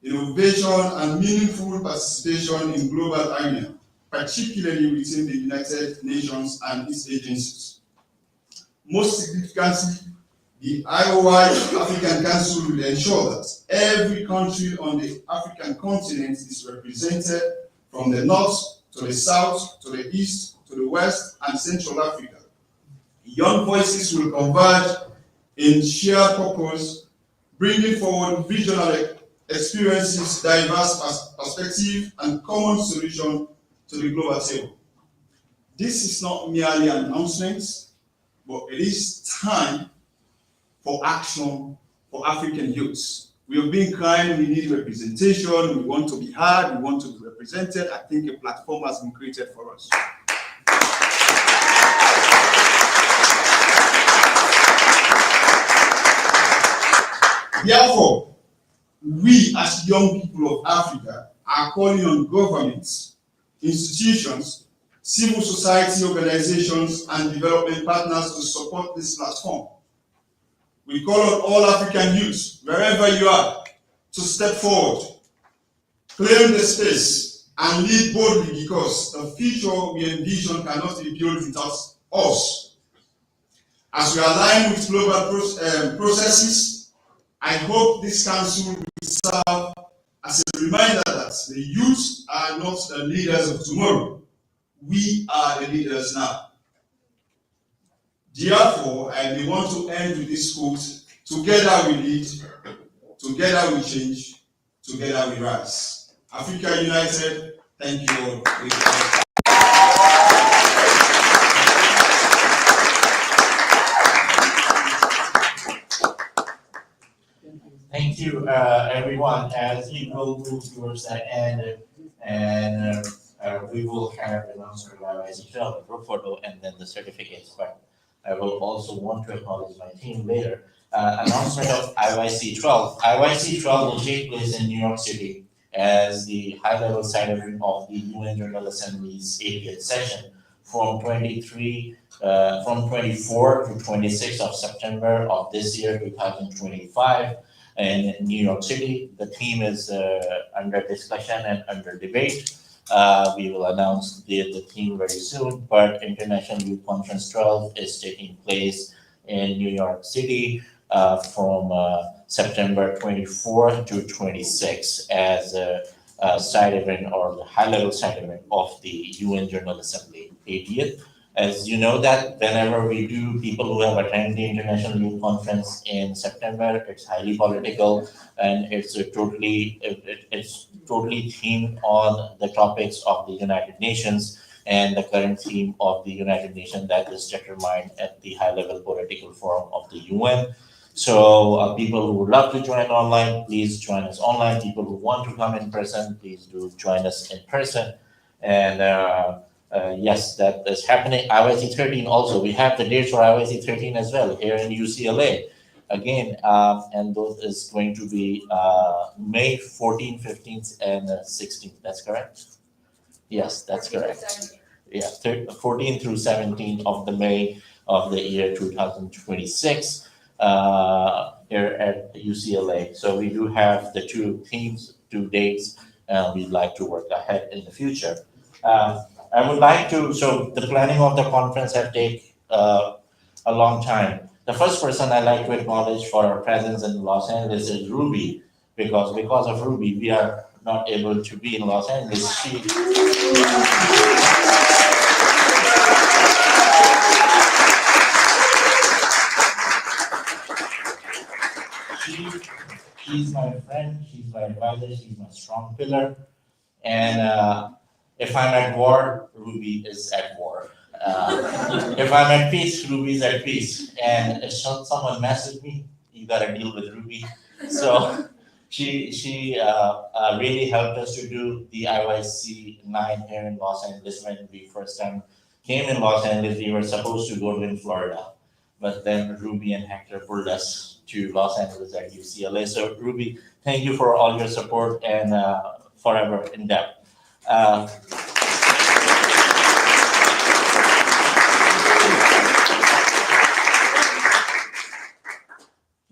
[SPEAKER 18] innovation, and meaningful participation in global arena, particularly within the United Nations and its agencies. Most significantly, the IOI African Council will ensure that every country on the African continent is represented from the north to the south, to the east, to the west, and Central Africa. Young voices will converge in shared purpose, bringing forward regional experiences, diverse perspective, and common solution to the global table. This is not merely an announcement, but it is time for action for African youths. We have been crying, we need representation, we want to be heard, we want to be represented. represented. I think a platform has been created for us. Therefore, we as young people of Africa are calling on governments, institutions, civil society organizations, and development partners to support this platform. We call on all African youths, wherever you are, to step forward, claim the space, and lead boldly, because the future we envision cannot be built without us. As we align with global processes, I hope this council will serve as a reminder that the youth are not the leaders of tomorrow. We are the leaders now. Therefore, I may want to end with this quote: together we lead, together we change, together we rise. Africa United, thank you all.
[SPEAKER 2] Thank you, everyone. As we will move towards that end, and we will have an announcement by the group photo and then the certificates. But I will also want to acknowledge my team later. Announcement of IYC 12. IYC 12 will take place in New York City as the high-level side event of the UN General Assembly's 80th session from 24 to 26 of September of this year, 2025. In New York City. The theme is under discussion and under debate. We will announce the theme very soon, but International Youth Conference 12 is taking place in New York City from September 24th to 26th as a side event or the high-level side event of the UN General Assembly 80th. As you know that whenever we do, people who have attended the International Youth Conference in September, it's highly political and it's totally themed on the topics of the United Nations and the current theme of the United Nations that is determined at the high-level political forum of the UN. So people who would love to join online, please join us online. People who want to come in person, please do join us in person. And yes, that is happening. IYC 13 also. We have the dates for IYC 13 as well here in UCLA. Again, and those is going to be May 14th, 15th, and 16th. That's correct? Yes, that's correct. Yeah, 14th through 17th of the May of the year 2026 here at UCLA. So we do have the two themes, two dates, and we'd like to work ahead in the future. I would like to, so the planning of the conference have taken a long time. The first person I'd like to acknowledge for our presence in Los Angeles is Ruby, because of Ruby, we are not able to be in Los Angeles. She's my friend, she's my advisor, she's my strong pillar. And if I'm at war, Ruby is at war. If I'm at peace, Ruby is at peace. And if someone messes with me, you gotta deal with Ruby. So she really helped us to do the IYC 9 here in Los Angeles. When we first time came in Los Angeles, we were supposed to go to in Florida. But then Ruby and Hector pulled us to Los Angeles at UCLA. So Ruby, thank you for all your support and forever in depth.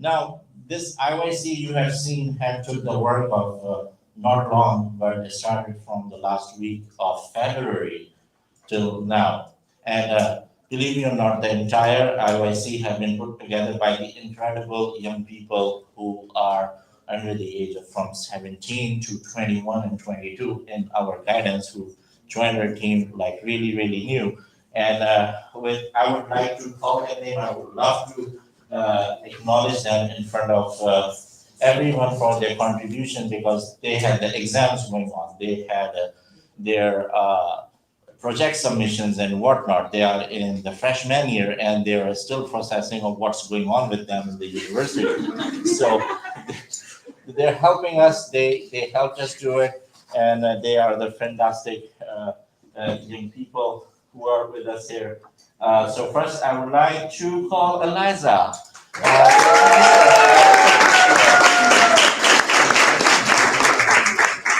[SPEAKER 2] Now, this IYC you have seen had took the work of not long, but it started from the last week of February till now. And believe me or not, the entire IYC have been put together by the incredible young people who are under the age of from 17 to 21 and 22 in our guidance, who joined our team like really, really new. And I would like to call their name. I would love to acknowledge them in front of everyone for their contribution, because they had the exams going on. They had their project submissions and whatnot. They are in the freshman year and they are still processing of what's going on with them in the university. So they're helping us. They helped us do it. and they are the fantastic young people who are with us here. So first, I would like to call Eliza.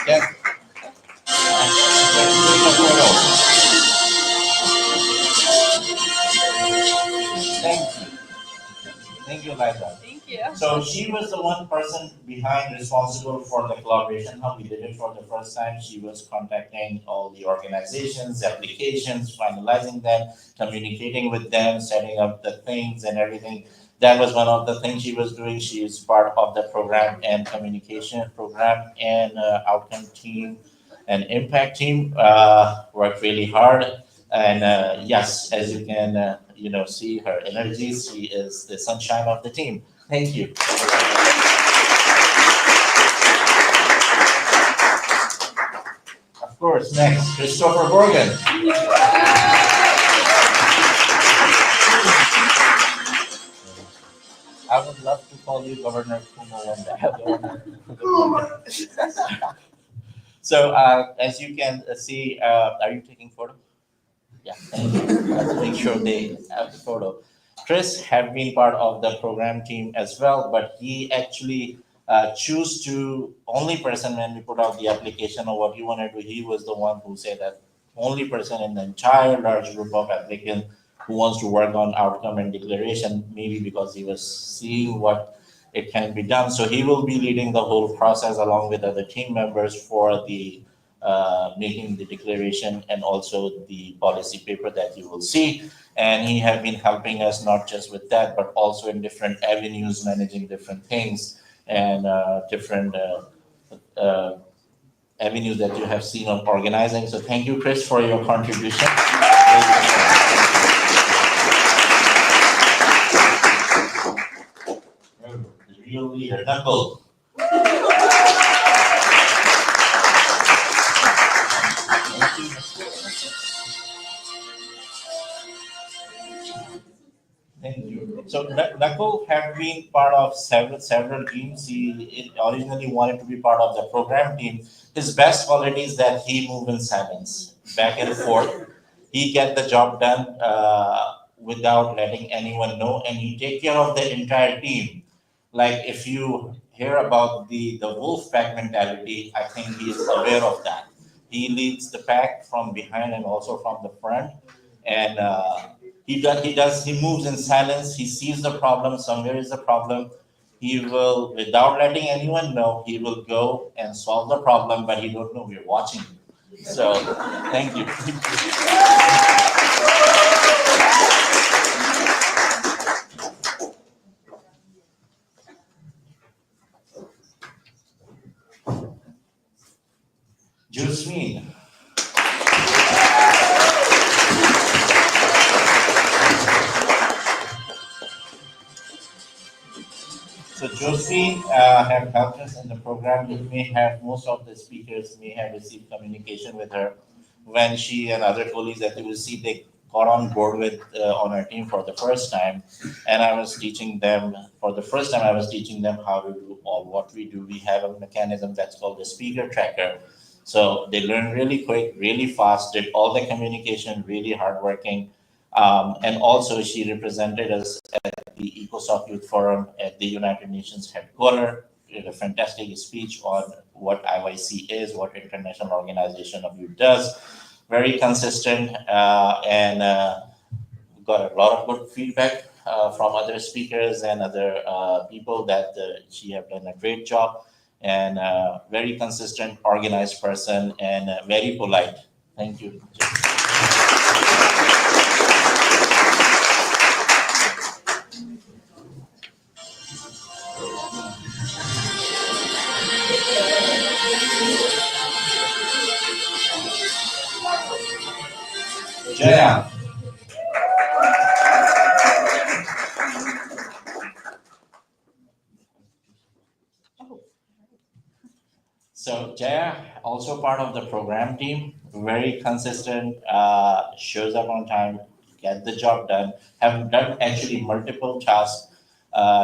[SPEAKER 2] Yes. Thank you. Thank you, Liza.
[SPEAKER 19] Thank you.
[SPEAKER 2] So she was the one person behind responsible for the collaboration. How we did it for the first time. She was contacting all the organizations, applications, finalizing them, communicating with them, setting up the things and everything. That was one of the things she was doing. She is part of the program and communication program and outcome team and impact team. Worked really hard. And yes, as you can see her energy, she is the sunshine of the team. Thank you. Of course, next, Christopher Morgan. I would love to call you Governor Kumo one day. So as you can see, are you taking photo? Yeah, thank you. Let's make sure they have the photo. Chris had been part of the program team as well, but he actually chose to only person when we put out the application of what he wanted to. He was the one who said that only person in the entire large group of applicants who wants to work on outcome and declaration, maybe because he was seeing what it can be done. So he will be leading the whole process along with other team members for the making the declaration and also the policy paper that you will see. And he has been helping us not just with that, but also in different avenues, managing different things and different avenues that you have seen on organizing. So thank you, Chris, for your contribution. The real leader, Knuckle. Thank you. So Nakul have been part of several teams. He originally wanted to be part of the program team. His best quality is that he moves in silence, back and forth. He get the job done without letting anyone know, and he take care of the entire team. Like if you hear about the wolf pack mentality, I think he is aware of that. He leads the pack from behind and also from the front, and he moves in silence. He sees the problem. Somewhere is the problem. He will, without letting anyone know, he will go and solve the problem, but he don't know we're watching. So, thank you. Josephine. So Josephine have helped us in the program. You may have, most of the speakers may have received communication with her when she and other colleagues that you will see, they got on board with on our team for the first time. And I was teaching them, for the first time I was teaching them how to do all what we do. We have a mechanism that's called the speaker tracker. So they learn really quick, really fast, did all the communication, really hardworking. And also she represented us at the EcoSoc Youth Forum at the United Nations headquarters. Did a fantastic speech on what IYC is, what International Organization of Youth does. Very consistent and got a lot of good feedback from other speakers and other people that she have done a great job and very consistent, organized person and very polite. Thank you. Jaya. So Jaya, also part of the program team, very consistent, shows up on time, get the job done, have done actually multiple tasks.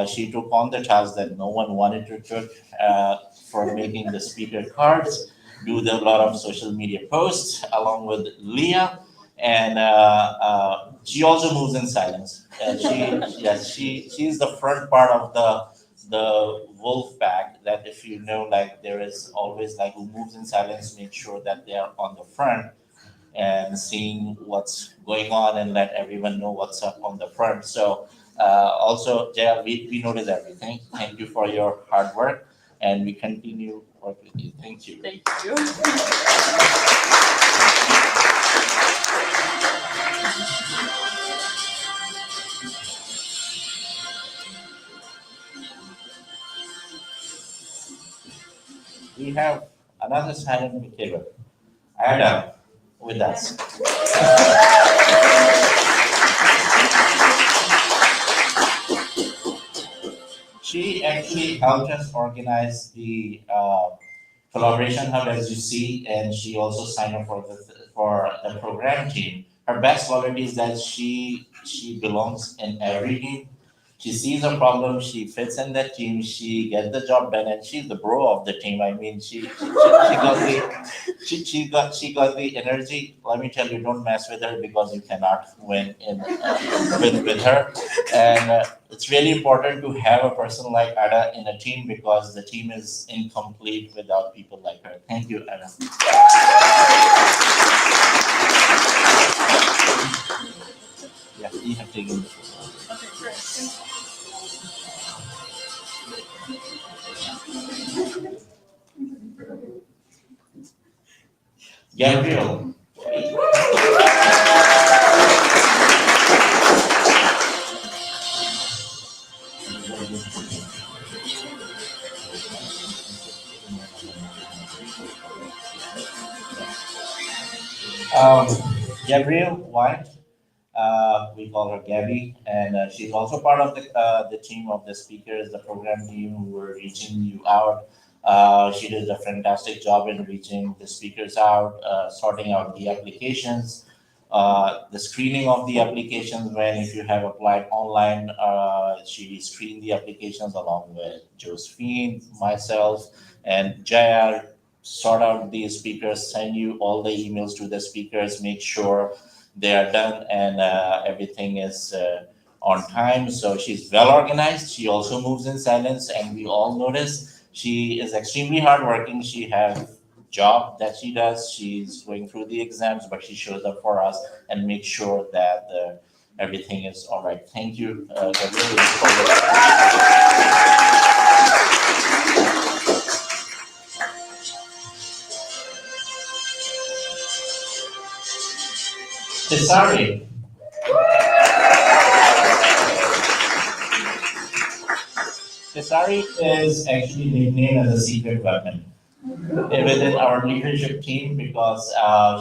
[SPEAKER 2] She took on the task that no one wanted to took for making the speaker cards. do a lot of social media posts along with Leah. And she also moves in silence. She's the front part of the wolf pack. That if you know, like there is always like who moves in silence, make sure that they are on the front and seeing what's going on and let everyone know what's up on the front. So also, Jaya, we notice everything. Thank you for your hard work, and we continue work with you. Thank you.
[SPEAKER 1] Thank you.
[SPEAKER 2] We have another silent behavior, Adam, with us. She actually helped us organize the collaboration hub, as you see, and she also signed up for the program team. Her best quality is that she belongs in every team. She sees a problem, she fits in that team, she gets the job done, and she's the bro of the team. I mean, she got the energy. Let me tell you, don't mess with her because you cannot win with her. And it's really important to have a person like Ada in a team because the team is incomplete without people like her. Thank you, Ada. Yeah, you have taken the floor.
[SPEAKER 1] Okay, great.
[SPEAKER 2] Gabriel. Um, Gabriel White, we call her Gabby, and she's also part of the team of the speakers, the program team who were reaching you out. She did a fantastic job in reaching the speakers out, sorting out the applications, the screening of the applications when if you have applied online, she screened the applications along with Josephine, myself, and Jaya, sort out the speakers, send you all the emails to the speakers, make sure they are done and everything is on time. So she's well organized. She also moves in silence, and we all notice she is extremely hardworking. She has job that she does. She's going through the exams, but she shows up for us and makes sure that everything is all right. Thank you. I really look forward. Sorry. Tesari is actually nicknamed as a secret weapon within our leadership team because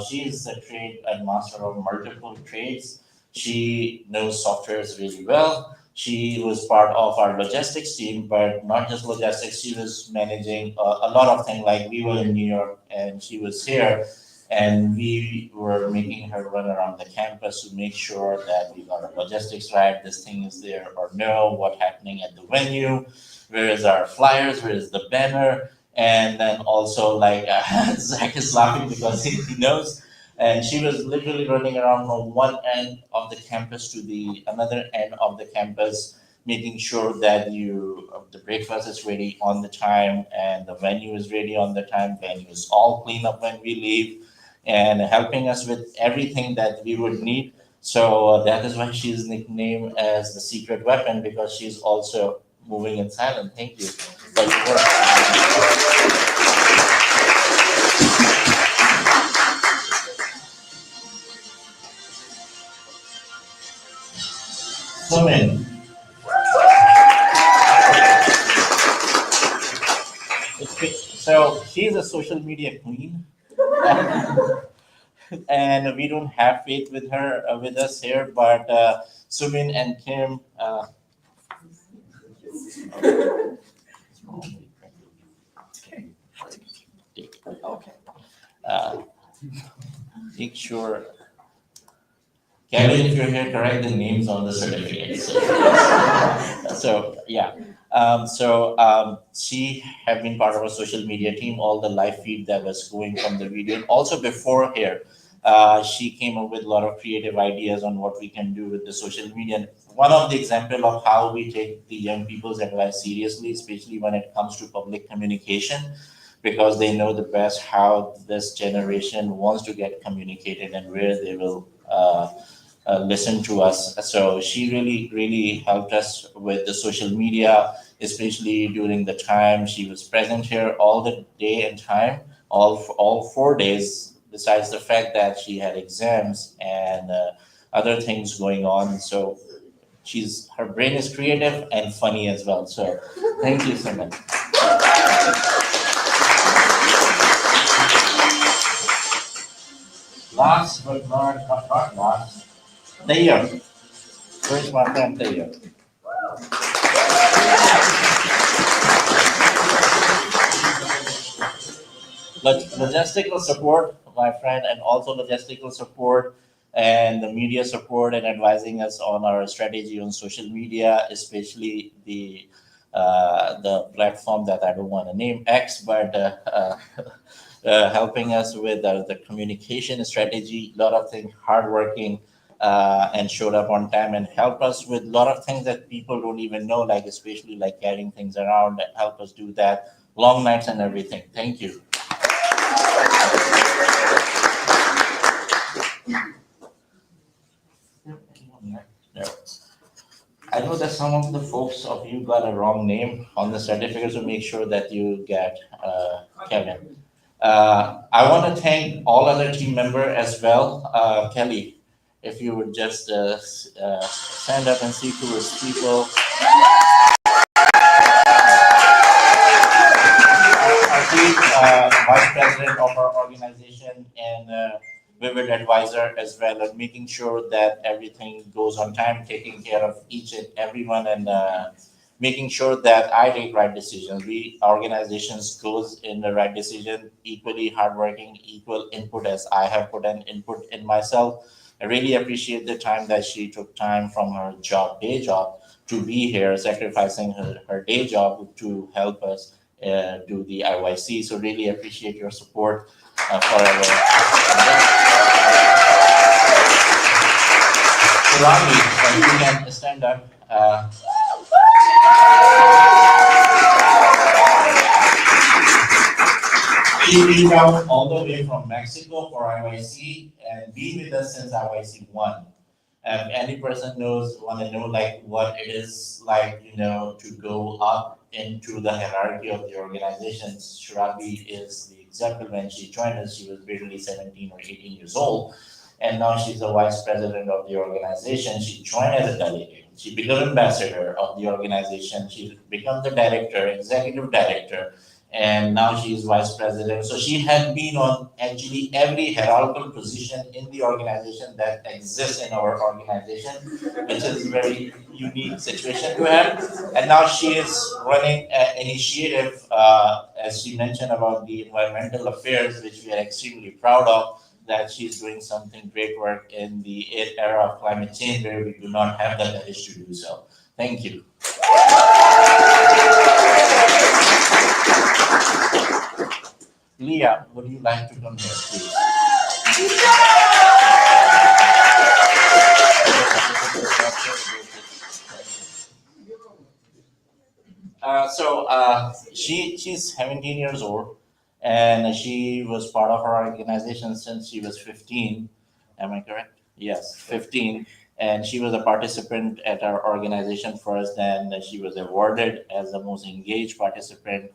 [SPEAKER 2] she is a trade and master of multiple trades. She knows softwares really well. She was part of our logistics team, but not just logistics. She was managing a lot of things. Like we were in New York and she was here, and we were making her run around the campus to make sure that we got our logistics right. This thing is there or no? What's happening at the venue? Where is our flyers? Where is the banner? And then also like Zach is laughing because he knows. And she was literally running around from one end of the campus to the another end of the campus, making sure that the breakfast is ready on the time and the venue is ready on the time. Venue is all clean up when we leave, and helping us with everything that we would need. So that is why she's nicknamed as the secret weapon because she's also moving in silence. Thank you for your work. Women. So she's a social media queen. And we don't have faith with her with us here, but Sumin and Kim.
[SPEAKER 1] Okay.
[SPEAKER 2] Make sure, Kevin, if you're here, correct the names on the certificates. So yeah, She have been part of our social media team, all the live feed that was going from the video. And also before here, she came up with a lot of creative ideas on what we can do with the social media. And one of the example of how we take the young people's advice seriously, especially when it comes to public communication, because they know the best how this generation wants to get communicated and where they will listen to us. So she really helped us with the social media, especially during the time she was present here all the day and time, all 4 days, besides the fact that she had exams and other things going on. So her brain is creative and funny as well. So thank you so much. Last but not last, Tayyar. Where's my friend Tayyar? Logistical support, my friend, and also logistical support and the media support and advising us on our strategy on social media, especially the platform that I don't want to name X, but helping us with the communication strategy, a lot of things, hardworking, and showed up on time and help us with a lot of things that people don't even know, like especially like carrying things around, help us do that, long nights and everything. Thank you. No. I know that some of the folks of you got a wrong name on the certificate, so make sure that you get Kevin. I want to thank all other team member as well. Kelly, if you would just stand up and speak to his people. Our team, vice president of our organization and vivid advisor as well, and making sure that everything goes on time, taking care of each and everyone, and making sure that I take right decisions. We organizations goes in the right decision, equally hardworking, equal input as I have put an input in myself. I really appreciate the time that she took time from her day job, to be here, sacrificing her day job to help us do the IYC. So really appreciate your support for our. Rami, if you can stand up. He flew down all the way from Mexico for IYC and been with us since IYC 1. Any person want to know like what it is like, to go up into the hierarchy of the organization. Shrabi is the example. When she joined us, she was barely 17 or 18 years old. And now she's the vice president of the organization. She joined as a delegate. She became ambassador of the organization. She became the director, executive director, and now she is vice president. So she had been on actually every hierarchical position in the organization that exists in our organization, which is a very unique situation to have. And now she is running an initiative, as she mentioned, about the environmental affairs, which we are extremely proud of, that she's doing something great work in the era of climate change where we do not have the courage to do so. Thank you. Leah, would you like to come here, please? She's 17 years old, and she was part of our organization since she was 15. Am I correct? Yes, 15. And she was a participant at our organization first, then she was awarded as the most engaged participant,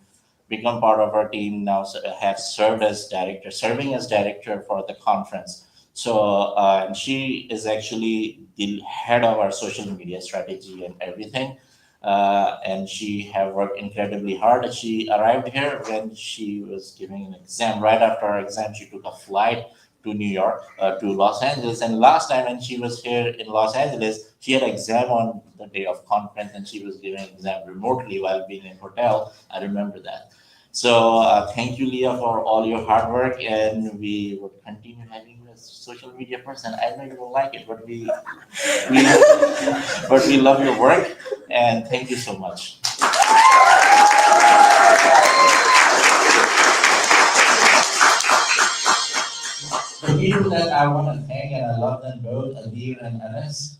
[SPEAKER 2] become part of our team now, has serving as director for the conference. So and she is actually the head of our social media strategy and everything. And she have worked incredibly hard. She arrived here when she was giving an exam. Right after her exam, she took a flight to New York, to Los Angeles. And last time when she was here in Los Angeles, she had exam on the day of conference, and she was giving exam remotely while being in hotel. I remember that. So thank you, Leah, for all your hard work, and we would continue having you as a social media person. I know you don't like it, but we love your work, and thank you so much. people that I want to thank, and I love them both, Adir and Anas.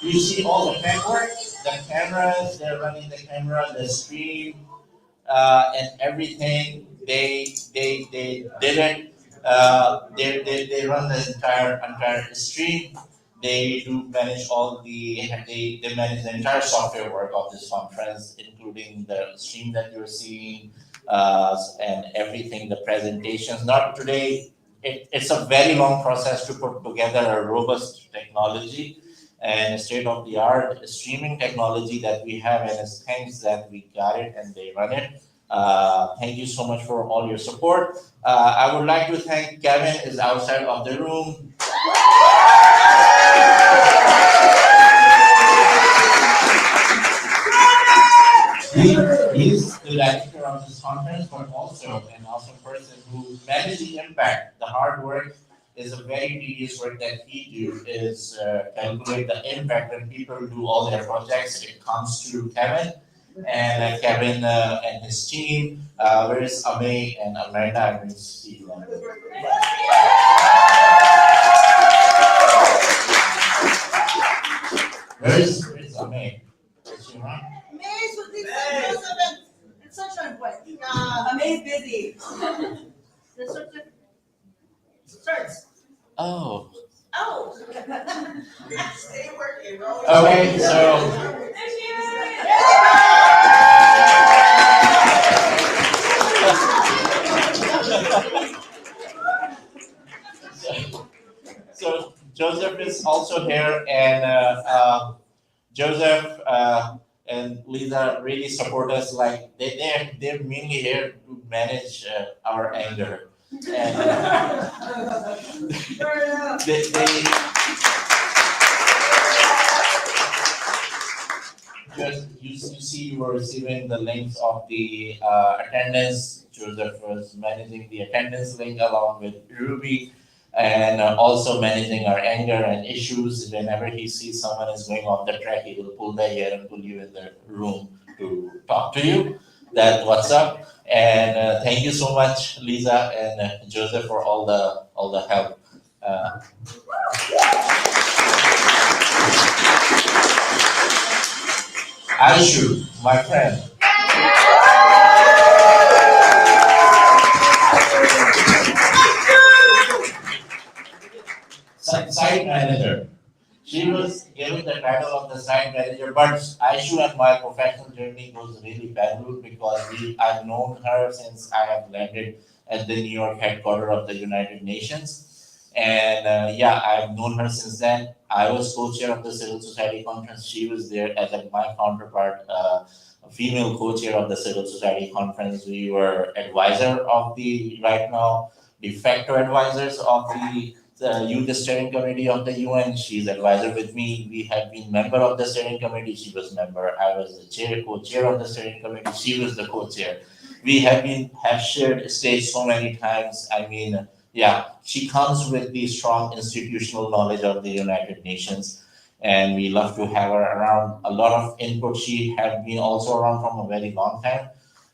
[SPEAKER 2] You see all the paperwork, the cameras, they're running the camera, the stream, and everything. They did it. They run the entire stream. They do manage all they manage the entire software work of this conference, including the stream that you're seeing, and everything, the presentations. Not today. It's a very long process to put together a robust technology and state-of-the-art streaming technology that we have, and it's thanks that we got it and they run it. Thank you so much for all your support. I would like to thank Kevin, is outside of the room. He's the director of this conference, but also an awesome person who managed the impact, the hard work. Is a very tedious work that he do is calculate the impact when people do all their projects. It comes to Kevin, and Kevin and his team. Where is Ame and Amanda? I'm going to see them. Where's Ame? Is she around?
[SPEAKER 19] Amaze with these and sunshine boy. Amaze busy. There's such a starts.
[SPEAKER 2] Oh.
[SPEAKER 19] Oh. Stay working, bro.
[SPEAKER 2] Okay, so. So Joseph is also here, and Joseph and Lisa really support us. Like they're mainly here to manage our anger. And they just you see you were receiving the links of the attendance. Joseph was managing the attendance link along with Ruby, and also managing our anger and issues. Whenever he sees someone is going off the track, he will pull the hair and pull you in the room to talk to you. That what's up. And thank you so much, Lisa and Joseph, for all the help. Aishu, my friend. Site manager. She was given the title of the site manager, but Aishu and my professional journey goes really parallel because I've known her since I have landed at the New York headquarters of the United Nations. And yeah, I've known her since then. I was co-chair of the Civil Society Conference. She was there as my counterpart, a female co-chair of the Civil Society Conference. We were advisor of the, right now, de facto advisors of the Youth Steering Committee of the UN. She's advisor with me. We have been member of the steering committee. She was member. I was the co-chair of the steering committee. She was the co-chair. We have shared stage so many times. I mean, yeah, she comes with the strong institutional knowledge of the United Nations, and we love to have her around. A lot of input. She has been also around from a very long time.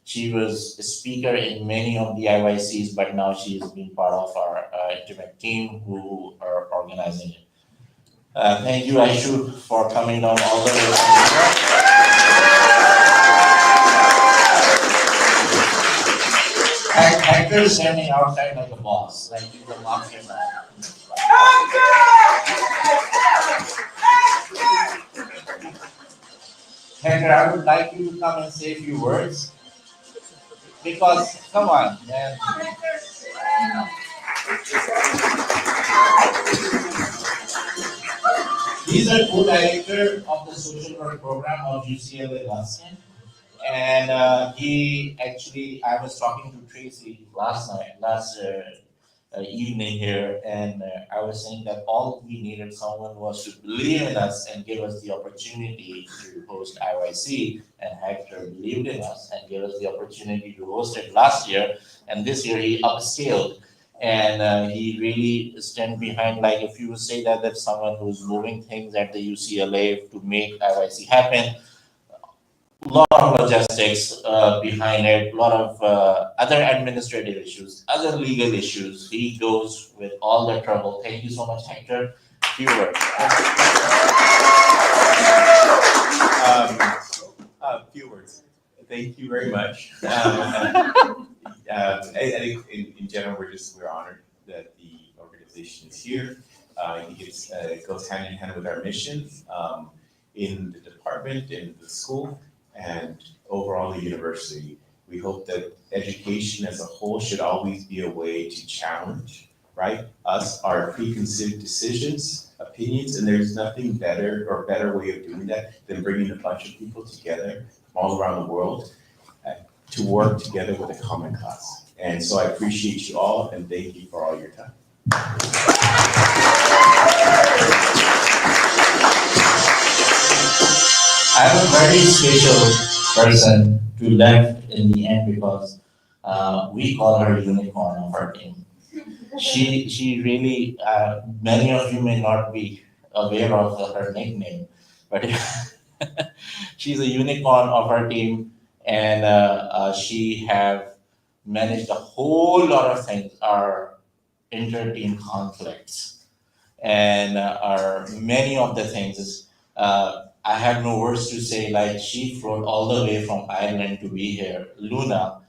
[SPEAKER 2] She was a speaker in many of the IYCs, but now she has been part of our intimate team who are organizing it. Thank you, Aishu, for coming down all the way from New York. Hector is standing outside like a boss, like he's a mafia man. Hector, I would like you to come and say a few words. Because, come on, man. He's a co-director of the social work program of UCLA Luskin. And he actually, I was talking to Tracy last evening here, and I was saying that all we needed someone was to believe in us and give us the opportunity to host IYC, and Hector believed in us and gave us the opportunity to host it last year, and this year he upscaled And he really stand behind, like if you say that there's someone who's moving things at the UCLA to make IYC happen, lot of logistics behind it, a lot of other administrative issues, other legal issues. He goes with all the trouble. Thank you so much, Hector. Few words.
[SPEAKER 20] Few words. Thank you very much. I think in general, we're honored that the organization is here. I think it goes hand in hand with our mission in the department, in the school, and overall the university. We hope that education as a whole should always be a way to challenge, right, our preconceived decisions, opinions, and there's nothing better or better way of doing that than bringing a bunch of people together from all around the world to work together with a common cause. And so I appreciate you all and thank you for all your time.
[SPEAKER 2] I have a very special person who left in the end because we call her unicorn of our team. She really, many of you may not be aware of her nickname, but she's a unicorn of our team, and she have managed a whole lot of things, our inter-team conflicts, and our many of the things. I have no words to say, like she flew all the way from Ireland to be here. Luna.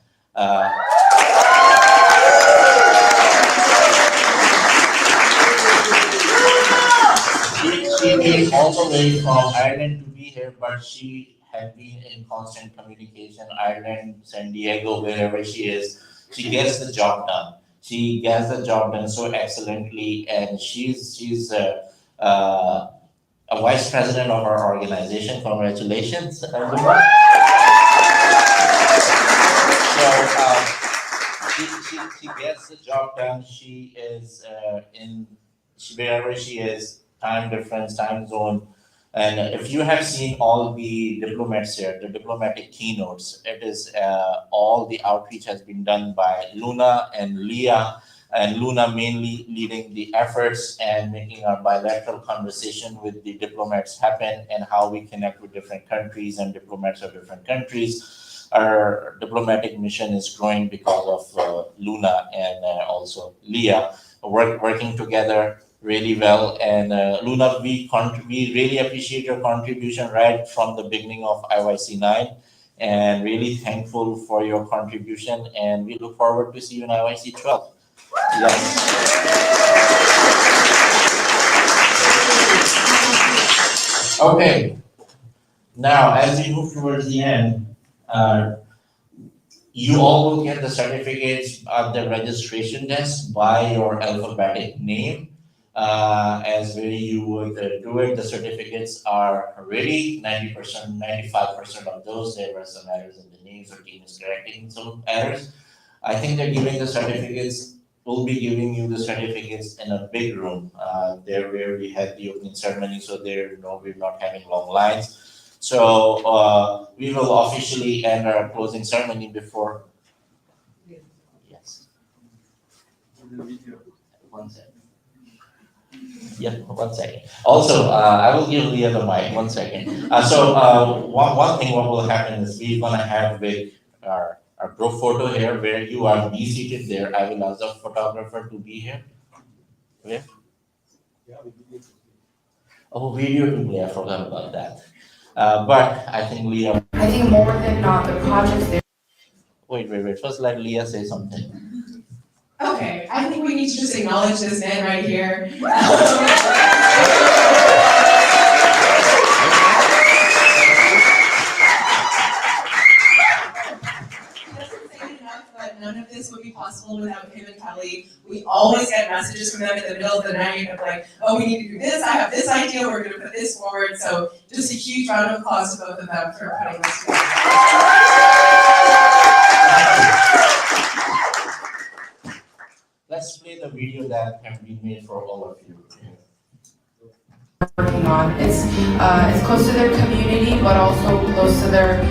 [SPEAKER 2] She came all the way from Ireland to be here, but she has been in constant communication, Ireland, San Diego, wherever she is. She gets the job done. She gets the job done so excellently, and she's a vice president of our organization. Congratulations, everyone. So she gets the job done. She is wherever she is, time difference, time zone. And if you have seen all the diplomats here, the diplomatic keynotes, it is all the outreach has been done by Luna and Leah. And Luna mainly leading the efforts and making our bilateral conversation with the diplomats happen, and how we connect with different countries and diplomats of different countries. Our diplomatic mission is growing because of Luna and also Leah working together really well. And Luna, we really appreciate your contribution right from the beginning of IYC 9, and really thankful for your contribution, and we look forward to see you in IYC 12. Yes. Okay. Now, as we move towards the end, you all will get the certificates at the registration desk by your alphabetic name. As you would do it, the certificates are ready. 90%, 95% of those. There were some errors in the names, or team is correcting some errors. I think they're giving the certificates. We'll be giving you the certificates in a big room, there where we had the opening ceremony, so we're not having long lines. So we will officially end our closing ceremony before. Yes. One second. Yeah, 1 second. Also, I will give Leah the mic. 1 second. One thing what will happen is we're gonna have our group photo here, where you are be seated there. I will ask the photographer to be here. Where? Oh, video to play. I forgot about that. But I think Leah.
[SPEAKER 21] I think more than not, the projects there.
[SPEAKER 2] Wait. First, let Leah say something.
[SPEAKER 22] Okay, I think we need to just acknowledge this man right here. But none of this would be possible without him and Kelly. We always get messages from them in the middle of the night of like, oh, we need to do this, I have this idea, we're gonna put this forward. So just a huge round of applause to both of them for putting this together.
[SPEAKER 2] Let's play the video that can be made for all of you.
[SPEAKER 21] Working on. It's close to their community, but also close to their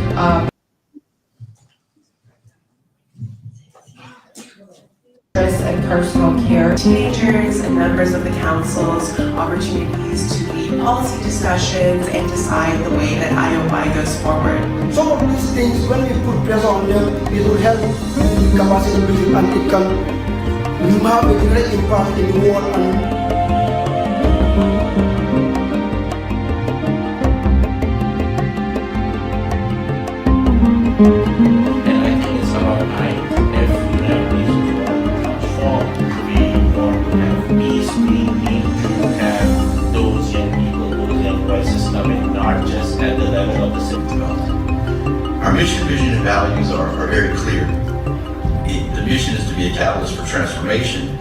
[SPEAKER 21] interests and
[SPEAKER 7] personal care. Teenagers and members of the council's opportunities to lead policy discussions and decide the way that IOI goes forward.
[SPEAKER 3] Some of these things, when we put pressure on them, it will help in capacity building and it can have a great impact in the world.
[SPEAKER 2] And I think it's about time if United Nations transform the way you want to have peace, we need to have those young people, those young voices coming, not just at the level of the city.
[SPEAKER 4] Our mission, vision, and values are very clear. The mission is to be a catalyst for transformation.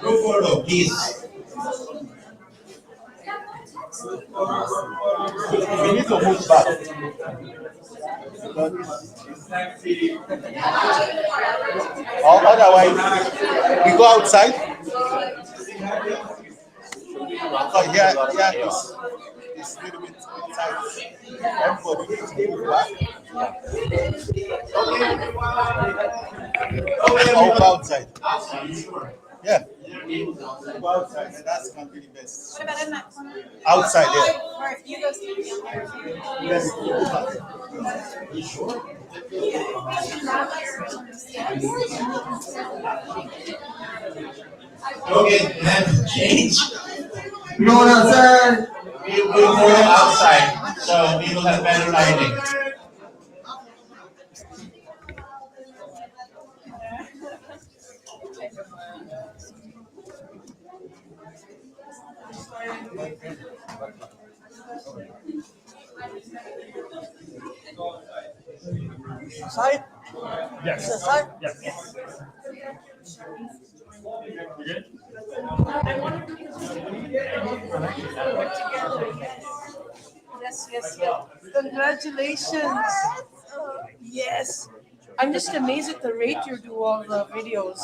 [SPEAKER 2] Go forward, please. We need to move back. Or otherwise, we go outside. Because here it's a little bit tight. Everybody needs to move back. Okay, or go outside. Yeah. Go outside, and that's going to be the best.
[SPEAKER 23] What about in that corner?
[SPEAKER 2] Outside, yeah.
[SPEAKER 23] Or if you go stand down there.
[SPEAKER 2] Yes, go back.
[SPEAKER 23] You sure?
[SPEAKER 2] Okay, then change.
[SPEAKER 3] No, sir.
[SPEAKER 2] We will go outside, so we will have better lighting.
[SPEAKER 3] Side?
[SPEAKER 24] Yes.
[SPEAKER 3] Side?
[SPEAKER 24] Yes. You good?
[SPEAKER 25] Yes, yes, yes. Congratulations. Yes. I'm just amazed at the rate you do all the videos.